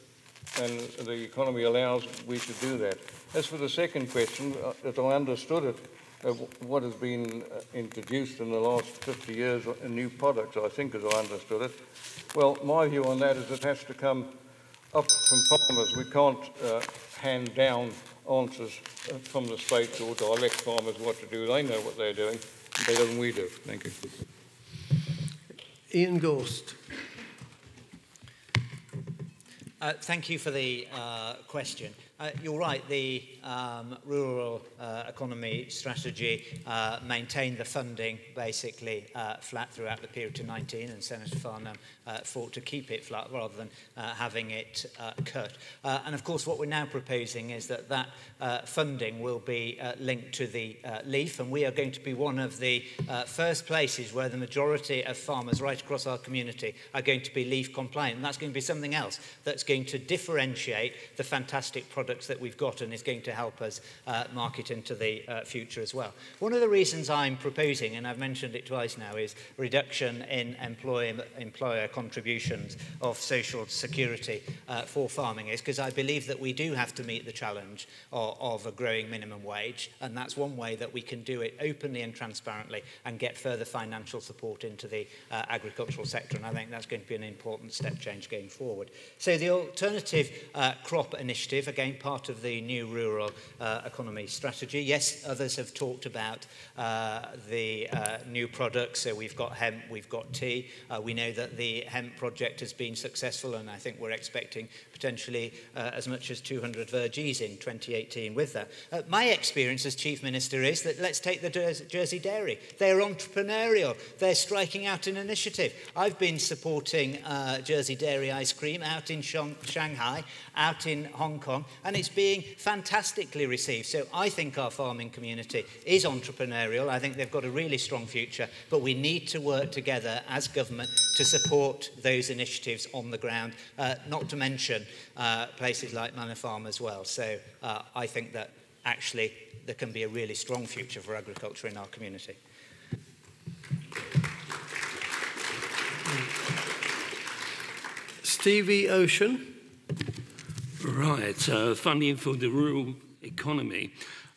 and the economy allows, we should do that. As for the second question, as I understood it, what has been introduced in the last 50 years in new products, I think, as I understood it, well, my view on that is it has to come up from farmers. We can't hand down answers from the states or direct farmers what to do. They know what they're doing, better than we do. Thank you. Ian Gorst. Thank you for the question. You're right, the rural economy strategy maintained the funding basically flat throughout the period to 19, and Senator Farnum fought to keep it flat rather than having it cut. And of course what we're now proposing is that that funding will be linked to the LEAF, and we are going to be one of the first places where the majority of farmers right across our community are going to be LEAF compliant, and that's going to be something else that's going to differentiate the fantastic products that we've got and is going to help us market into the future as well. One of the reasons I'm proposing, and I've mentioned it twice now, is reduction in employer contributions of social security for farming, is because I believe that we do have to meet the challenge of a growing minimum wage, and that's one way that we can do it openly and transparently and get further financial support into the agricultural sector, and I think that's going to be an important step change going forward. So the alternative crop initiative, again, part of the new rural economy strategy. Yes, others have talked about the new products. So we've got hemp, we've got tea. We know that the hemp project has been successful, and I think we're expecting potentially as much as 200 vergees in 2018 with that. My experience as Chief Minister is that let's take the Jersey Dairy. They're entrepreneurial. They're striking out an initiative. I've been supporting Jersey Dairy ice cream out in Shanghai, out in Hong Kong, and it's being fantastically received. So I think our farming community is entrepreneurial. I think they've got a really strong future, but we need to work together as government to support those initiatives on the ground, not to mention places like Manor Farm as well. So I think that actually there can be a really strong future for agriculture in our community. Stevie Ocean. Right, funding for the rural economy.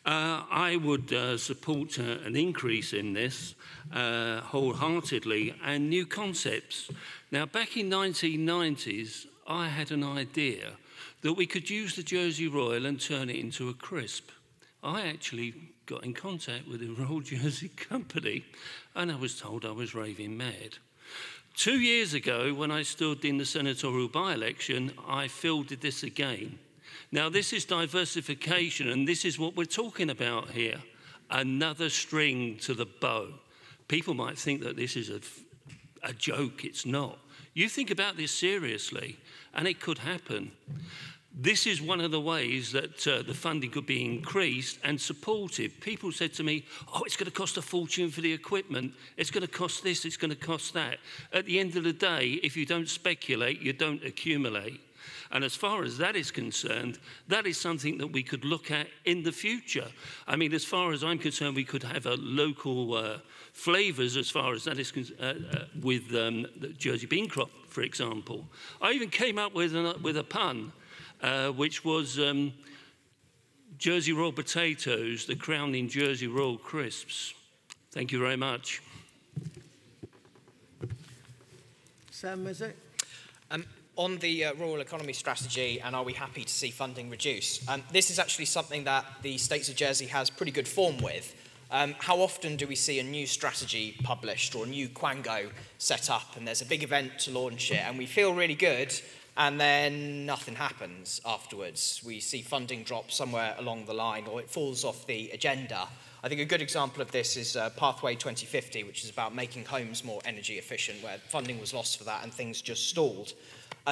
I would support an increase in this wholeheartedly, and new concepts. Now, back in 1990s, I had an idea that we could use the Jersey Royal and turn it into a crisp. I actually got in contact with the Royal Jersey Company, and I was told I was raving mad. 2 years ago, when I stood in the senatorial by-election, I fielded this again. Now, this is diversification, and this is what we're talking about here. Another string to the bow. People might think that this is a joke. It's not. You think about this seriously, and it could happen. This is one of the ways that the funding could be increased and supported. People said to me, oh, it's going to cost a fortune for the equipment. It's going to cost this, it's going to cost that. At the end of the day, if you don't speculate, you don't accumulate. And as far as that is concerned, that is something that we could look at in the future. I mean, as far as I'm concerned, we could have a local flavours as far as that is with the Jersey bean crop, for example. I even came up with a pun, which was Jersey Royal potatoes, the crowning Jersey Royal crisps. Thank you very much. Sam Mezack. On the rural economy strategy, and are we happy to see funding reduce? This is actually something that the States of Jersey has pretty good form with. How often do we see a new strategy published or a new Quango set up and there's a big event to launch it and we feel really good and then nothing happens afterwards? We see funding drop somewhere along the line or it falls off the agenda. I think a good example of this is Pathway 2050, which is about making homes more energy efficient, where funding was lost for that and things just stalled.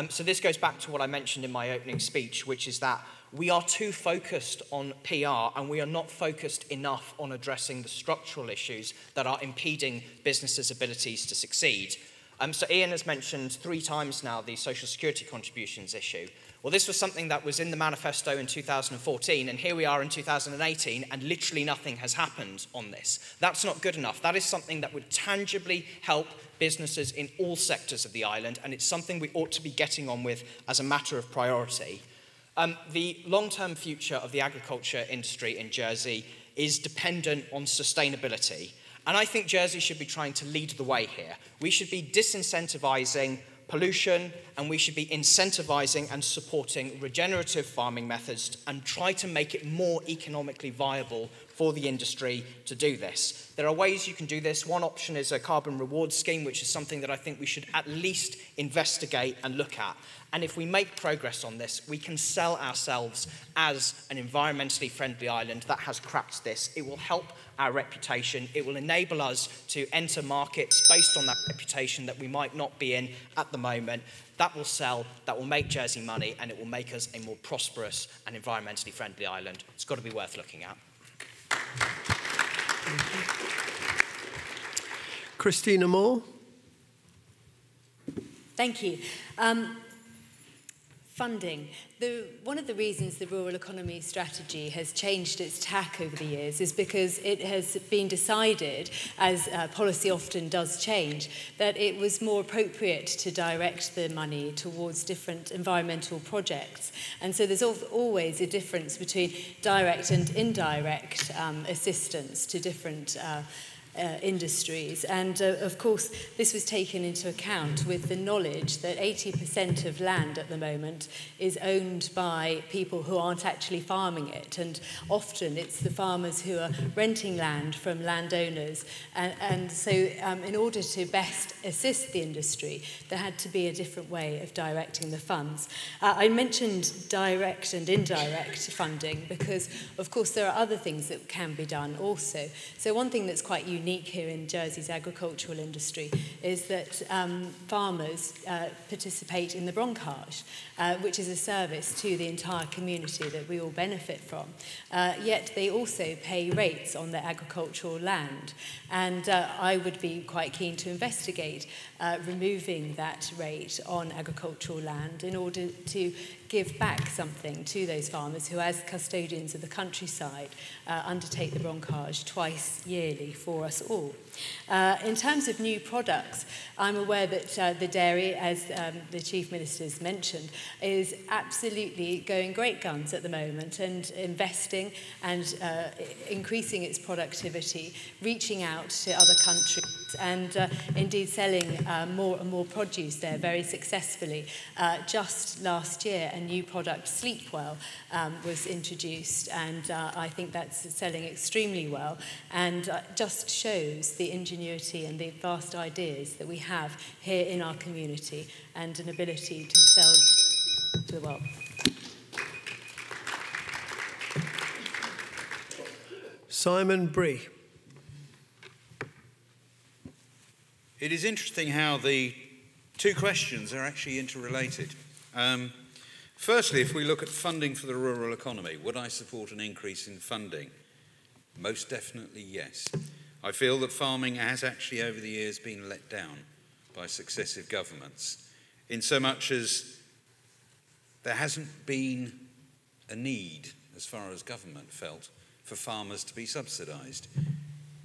So this goes back to what I mentioned in my opening speech, which is that we are too focused on PR and we are not focused enough on addressing the structural issues that are impeding businesses' abilities to succeed. So Ian has mentioned 3 times now the social security contributions issue. Well, this was something that was in the manifesto in 2014, and here we are in 2018, and literally nothing has happened on this. That's not good enough. That is something that would tangibly help businesses in all sectors of the island, and it's something we ought to be getting on with as a matter of priority. The long-term future of the agriculture industry in Jersey is dependent on sustainability. And I think Jersey should be trying to lead the way here. We should be disincentivising pollution, and we should be incentivising and supporting regenerative farming methods and try to make it more economically viable for the industry to do this. There are ways you can do this. One option is a carbon reward scheme, which is something that I think we should at least investigate and look at. And if we make progress on this, we can sell ourselves as an environmentally friendly island that has cracked this. It will help our reputation. It will enable us to enter markets based on that reputation that we might not be in at the moment. That will sell, that will make Jersey money, and it will make us a more prosperous and environmentally friendly island. It's got to be worth looking at. Christina Moore. Thank you. Funding. One of the reasons the rural economy strategy has changed its tack over the years is because it has been decided, as policy often does change, that it was more appropriate to direct the money towards different environmental projects. And so there's always a difference between direct and indirect assistance to different industries. And of course, this was taken into account with the knowledge that 80% of land at the moment is owned by people who aren't actually farming it. And often it's the farmers who are renting land from landowners. And so in order to best assist the industry, there had to be a different way of directing the funds. I mentioned direct and indirect funding because, of course, there are other things that can be done also. So one thing that's quite unique here in Jersey's agricultural industry is that farmers participate in the broncage, which is a service to the entire community that we all benefit from. Yet they also pay rates on their agricultural land. And I would be quite keen to investigate removing that rate on agricultural land in order to give back something to those farmers who, as custodians of the countryside, undertake the broncage twice yearly for us all. In terms of new products, I'm aware that the dairy, as the Chief Minister's mentioned, is absolutely going great guns at the moment and investing and increasing its productivity, reaching out to other countries and indeed selling more and more produce there very successfully. Just last year, a new product, Sleepwell, was introduced, and I think that's selling extremely well and just shows the ingenuity and the vast ideas that we have here in our community and an ability to sell to the world. Simon Brid. It is interesting how the two questions are actually interrelated. Firstly, if we look at funding for the rural economy, would I support an increase in funding? Most definitely yes. I feel that farming has actually over the years been let down by successive governments, in so much as there hasn't been a need, as far as government felt, for farmers to be subsidised.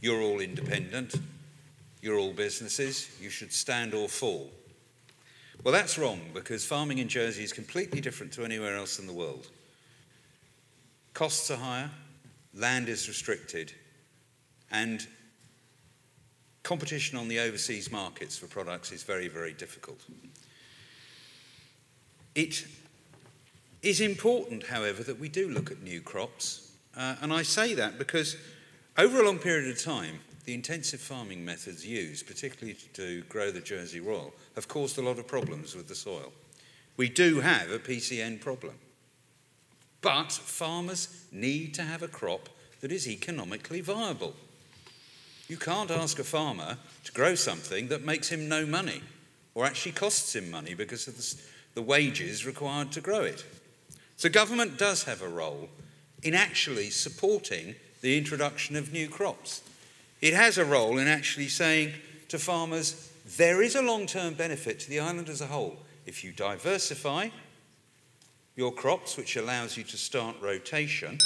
You're all independent, you're all businesses, you should stand or fall. Well, that's wrong, because farming in Jersey is completely different to anywhere else in the world. Costs are higher, land is restricted, and competition on the overseas markets for products is very, very difficult. It is important, however, that we do look at new crops, and I say that because over a long period of time, the intensive farming methods used, particularly to grow the Jersey Royal, have caused a lot of problems with the soil. We do have a PCN problem, but farmers need to have a crop that is economically viable. You can't ask a farmer to grow something that makes him no money, or actually costs him money because of the wages required to grow it. So government does have a role in actually supporting the introduction of new crops. It has a role in actually saying to farmers, there is a long-term benefit to the island as a whole if you diversify your crops, which allows you to start rotation,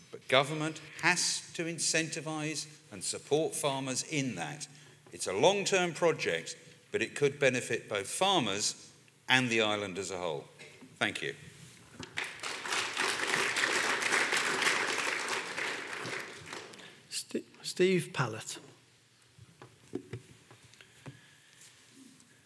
but government has to incentivise and support farmers in that. It's a long-term project, but it could benefit both farmers and the island as a whole. Thank you. Steve Pallett.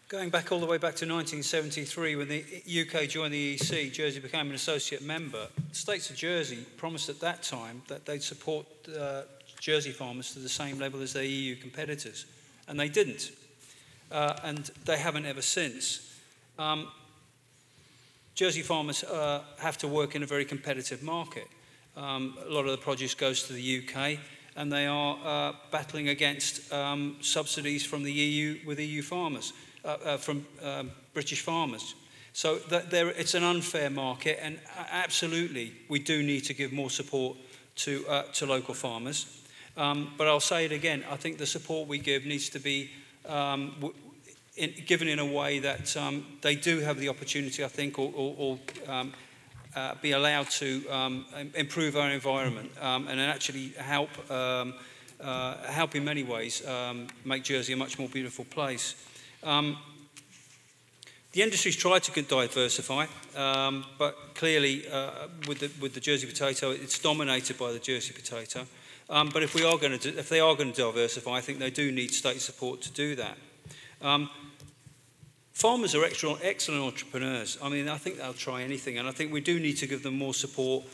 Going back all the way back to 1973, when the UK joined the EEC, Jersey became an associate member. The states of Jersey promised at that time that they'd support Jersey farmers to the same level as their EU competitors, and they didn't, and they haven't ever since. Jersey farmers have to work in a very competitive market. A lot of the produce goes to the UK, and they are battling against subsidies from the EU with EU farmers, from British farmers. So it's an unfair market, and absolutely we do need to give more support to local farmers. But I'll say it again, I think the support we give needs to be given in a way that they do have the opportunity, I think, or be allowed to improve our environment and actually help in many ways make Jersey a much more beautiful place. The industry's tried to diversify, but clearly with the Jersey potato, it's dominated by the Jersey potato. But if they are going to diversify, I think they do need state support to do that. Farmers are excellent entrepreneurs. I mean, I think they'll try anything, and I think we do need to give them more support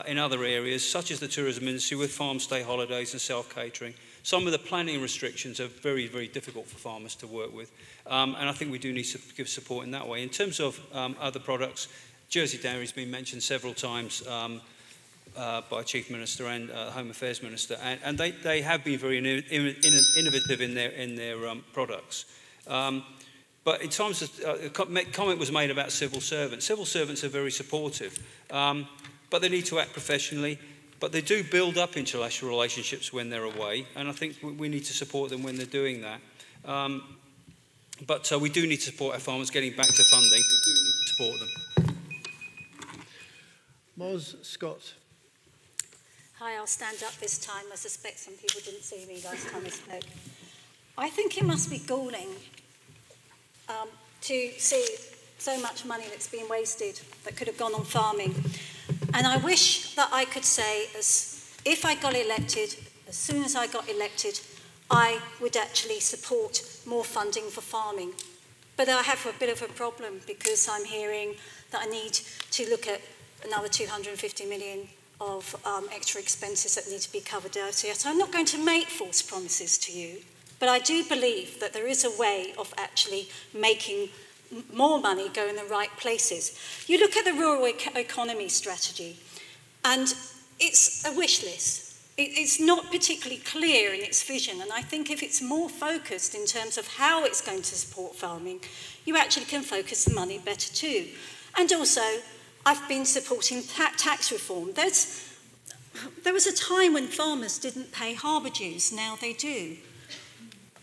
in other areas, such as the tourism industry with farm stay holidays and self-catering. Some of the planning restrictions are very, very difficult for farmers to work with, and I think we do need to give support in that way. In terms of other products, Jersey Dairy has been mentioned several times by Chief Minister and Home Affairs Minister, and they have been very innovative in their products. But in terms of, a comment was made about civil servants. Civil servants are very supportive, but they need to act professionally. But they do build up interracial relationships when they're away, and I think we need to support them when they're doing that. But we do need to support our farmers getting back to funding. We do need to support them. Moz Scott. Hi, I'll stand up this time. I suspect some people didn't see me last time I spoke. I think it must be galling to see so much money that's been wasted that could have gone on farming. And I wish that I could say, if I got elected, as soon as I got elected, I would actually support more funding for farming. But I have a bit of a problem because I'm hearing that I need to look at another 250 million of extra expenses that need to be covered out here. So I'm not going to make false promises to you, but I do believe that there is a way of actually making more money go in the right places. You look at the rural economy strategy, and it's a wish list. it's not particularly clear in its vision, and I think if it's more focused in terms of how it's going to support farming, you actually can focus the money better too. And also, I've been supporting tax reform. There was a time when farmers didn't pay harbour dues, now they do.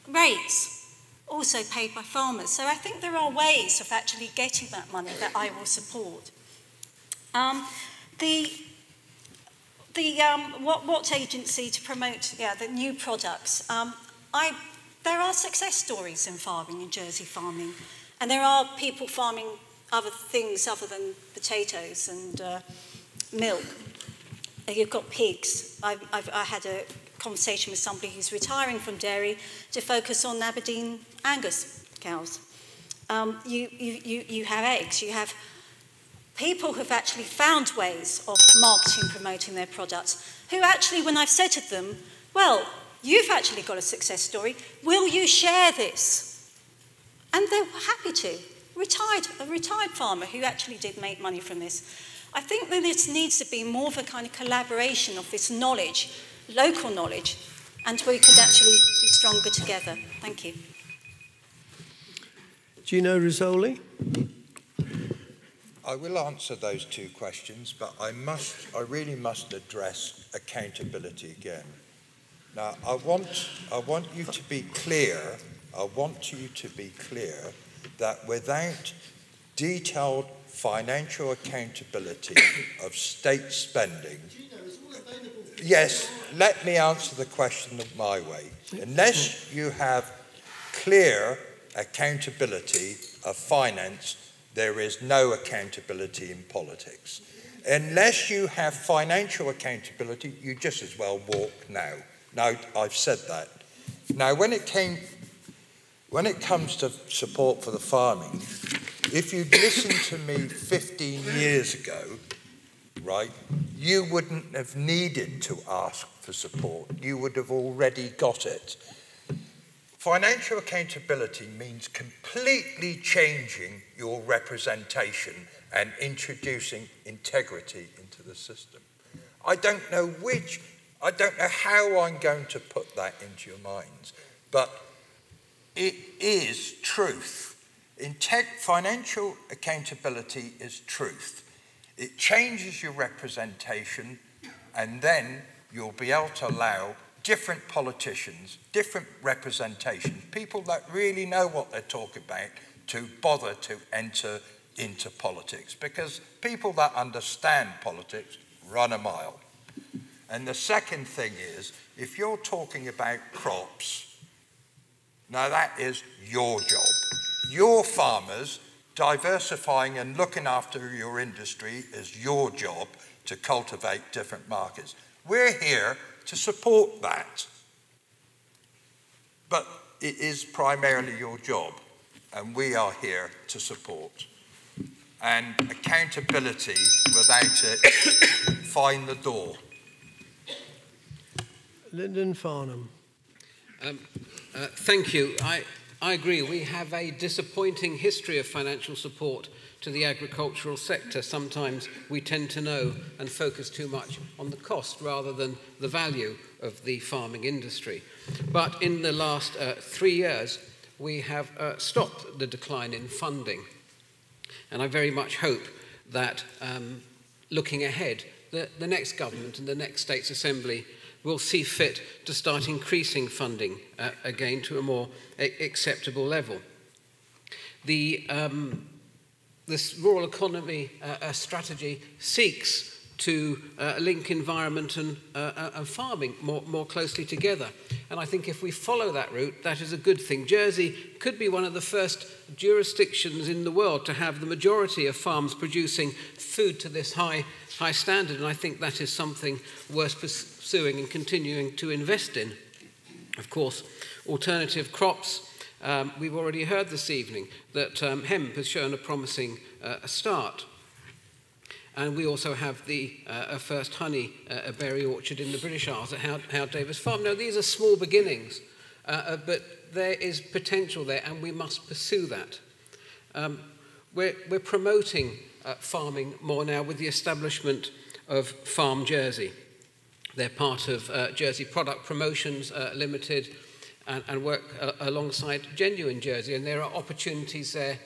Rates, also paid by farmers. So I think there are ways of actually getting that money that I will support. What agency to promote the new products? There are success stories in farming, in Jersey farming, and there are people farming other things other than potatoes and milk. You've got pigs. I had a conversation with somebody who's retiring from dairy to focus on Aberdeen Angus cows. You have eggs. You have people who've actually found ways of marketing, promoting their products, who actually, when I've said to them, well, you've actually got a success story, will you share this? And they're happy to. A retired farmer who actually did make money from this. I think that this needs to be more of a kind of collaboration of this knowledge, local knowledge, and we could actually be stronger together. Thank you. Gino Rizzoli. I will answer those two questions, but I really must address accountability again. Now, I want you to be clear. I want you to be clear that without detailed financial accountability of state spending, yes, let me answer the question my way. Unless you have clear accountability of finance, there is no accountability in politics. Unless you have financial accountability, you just as well walk now. Now, I've said that. Now, when it comes to support for the farming, if you'd listened to me 15 years ago, right, you wouldn't have needed to ask for support. You would have already got it. Financial accountability means completely changing your representation and introducing integrity into the system. I don't know how I'm going to put that into your minds, but it is truth. Financial accountability is truth. It changes your representation, and then you'll be able to allow different politicians, different representations, people that really know what they're talking about, to bother to enter into politics, because people that understand politics run a mile. And the second thing is, if you're talking about crops, now that is your job. Your farmers, diversifying and looking after your industry is your job to cultivate different markets. We're here to support that. But it is primarily your job, and we are here to support. And accountability, without it, find the door. Linden Farnum. Thank you. I agree. We have a disappointing history of financial support to the agricultural sector. Sometimes we tend to know and focus too much on the cost rather than the value of the farming industry. But in the last 3 years, we have stopped the decline in funding. And I very much hope that looking ahead, the next government and the next States Assembly will see fit to start increasing funding again to a more acceptable level. This rural economy strategy seeks to link environment and farming more closely together. And I think if we follow that route, that is a good thing. Jersey could be one of the first jurisdictions in the world to have the majority of farms producing food to this high standard, and I think that is something worth pursuing and continuing to invest in. Of course, alternative crops. We've already heard this evening that hemp has shown a promising start. And we also have the first honey berry orchard in the British Isles at Howard Davis Farm. Now, these are small beginnings, but there is potential there, and we must pursue that. We're promoting farming more now with the establishment of Farm Jersey. They're part of Jersey Product Promotions Limited and work alongside Genuine Jersey, and there are opportunities there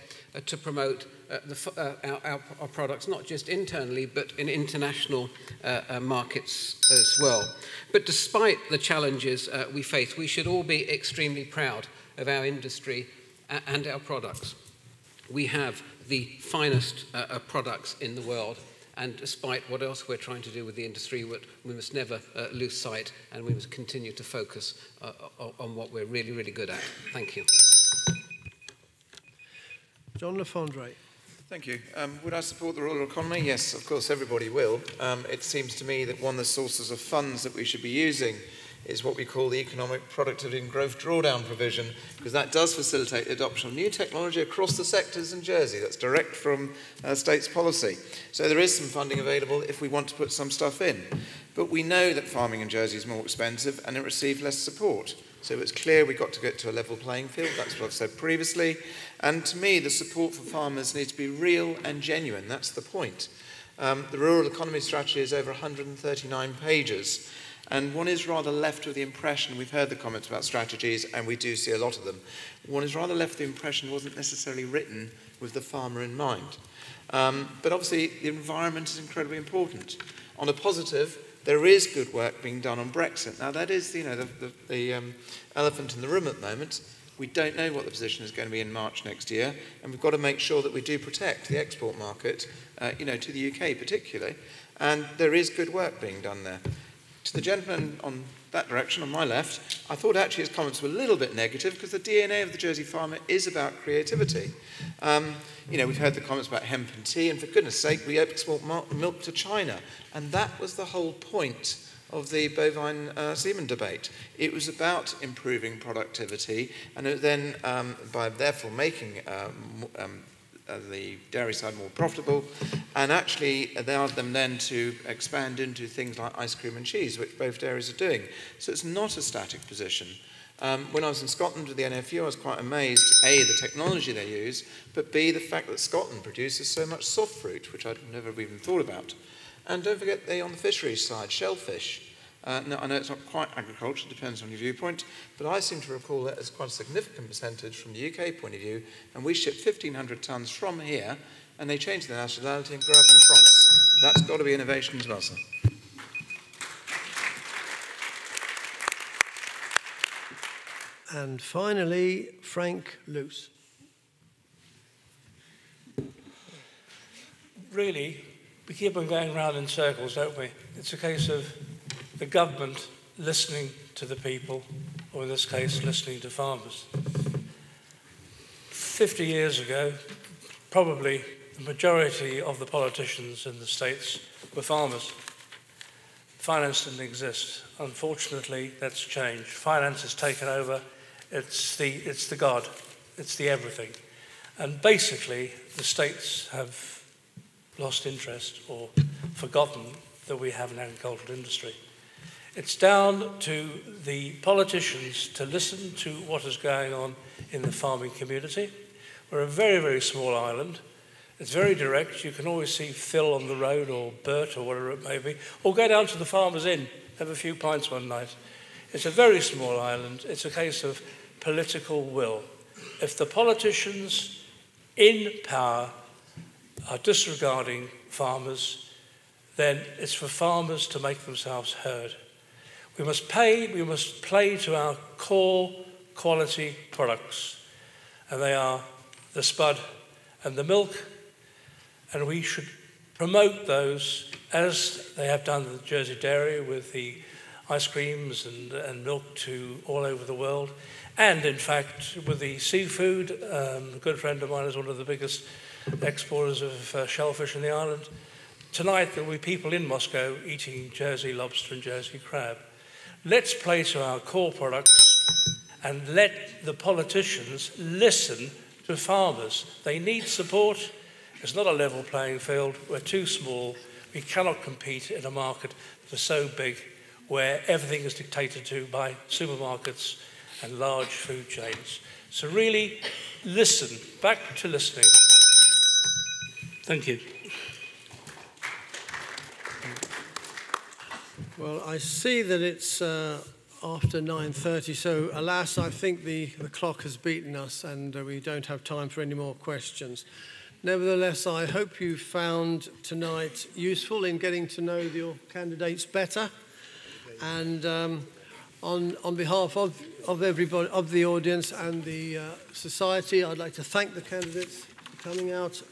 to promote our products, not just internally, but in international markets as well. But despite the challenges we face, we should all be extremely proud of our industry and our products. We have the finest products in the world, and despite what else we're trying to do with the industry, we must never lose sight, and we must continue to focus on what we're really, really good at. Thank you. John Lefondre. Thank you. Would I support the rural economy? Yes, of course, everybody will. It seems to me that one of the sources of funds that we should be using is what we call the Economic Productivity and Growth Drawdown provision, because that does facilitate the adoption of new technology across the sectors in Jersey. That's direct from state's policy. So there is some funding available if we want to put some stuff in. But we know that farming in Jersey is more expensive and it receives less support. So it's clear we've got to get to a level playing field. That's what I've said previously. And to me, the support for farmers needs to be real and genuine. That's the point. The rural economy strategy is over 139 pages. And one is rather left with the impression, we've heard the comments about strategies, and we do see a lot of them, one is rather left with the impression it wasn't necessarily written with the farmer in mind. But obviously, the environment is incredibly important. On a positive, there is good work being done on Brexit. Now, that is, the elephant in the room at the moment. We don't know what the position is going to be in March next year, and we've got to make sure that we do protect the export market, to the UK particularly. And there is good work being done there. To the gentleman on that direction, on my left, I thought actually his comments were a little bit negative because the DNA of the Jersey farmer is about creativity. We've heard the comments about hemp and tea, and for goodness sake, we export milk to China. And that was the whole point of the bovine semen debate. It was about improving productivity, and then by therefore making the dairy side more profitable, and actually allow them then to expand into things like ice cream and cheese, which both dairies are doing. So it's not a static position. When I was in Scotland with the NFU, I was quite amazed, A, the technology they use, but B, the fact that Scotland produces so much soft fruit, which I'd never even thought about. And don't forget, on the fisheries side, shellfish. Now, I know it's not quite agriculture, depends on your viewpoint, but I seem to recall that as quite a significant percentage from the UK point of view, and we ship 1,500 tonnes from here, and they change their nationality and grow up in France. That's got to be innovation as well, sir. And finally, Frank Luce. Really, we keep on going round in circles, don't we? It's a case of the government listening to the people, or in this case, listening to farmers. 50 years ago, probably the majority of the politicians in the States were farmers. Finance didn't exist. Unfortunately, that's changed. Finance has taken over. It's the God. It's the everything. And basically, the states have lost interest or forgotten that we have an agricultural industry. It's down to the politicians to listen to what is going on in the farming community. We're a very, very small island. It's very direct. You can always see Phil on the road, or Bert, or whatever it may be, or go down to the Farmer's Inn, have a few pints one night. It's a very small island. It's a case of political will. If the politicians in power are disregarding farmers, then it's for farmers to make themselves heard. We must play to our core quality products, and they are the spud and the milk, and we should promote those as they have done with Jersey Dairy, with the ice creams and milk to all over the world. And in fact, with the seafood, a good friend of mine is one of the biggest exporters of shellfish in the island. Tonight there will be people in Moscow eating Jersey lobster and Jersey crab. Let's play to our core products and let the politicians listen to farmers. They need support. It's not a level playing field. We're too small. We cannot compete in a market that is so big where everything is dictated to by supermarkets and large food chains. So really listen, back to listening. Thank you. Well, I see that it's after 9:30, so alas, I think the clock has beaten us and we don't have time for any more questions. Nevertheless, I hope you found tonight useful in getting to know your candidates better. And on behalf of everybody, of the audience and the society, I'd like to thank the candidates for coming out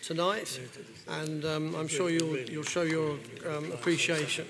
tonight, and I'm sure you'll show your appreciation.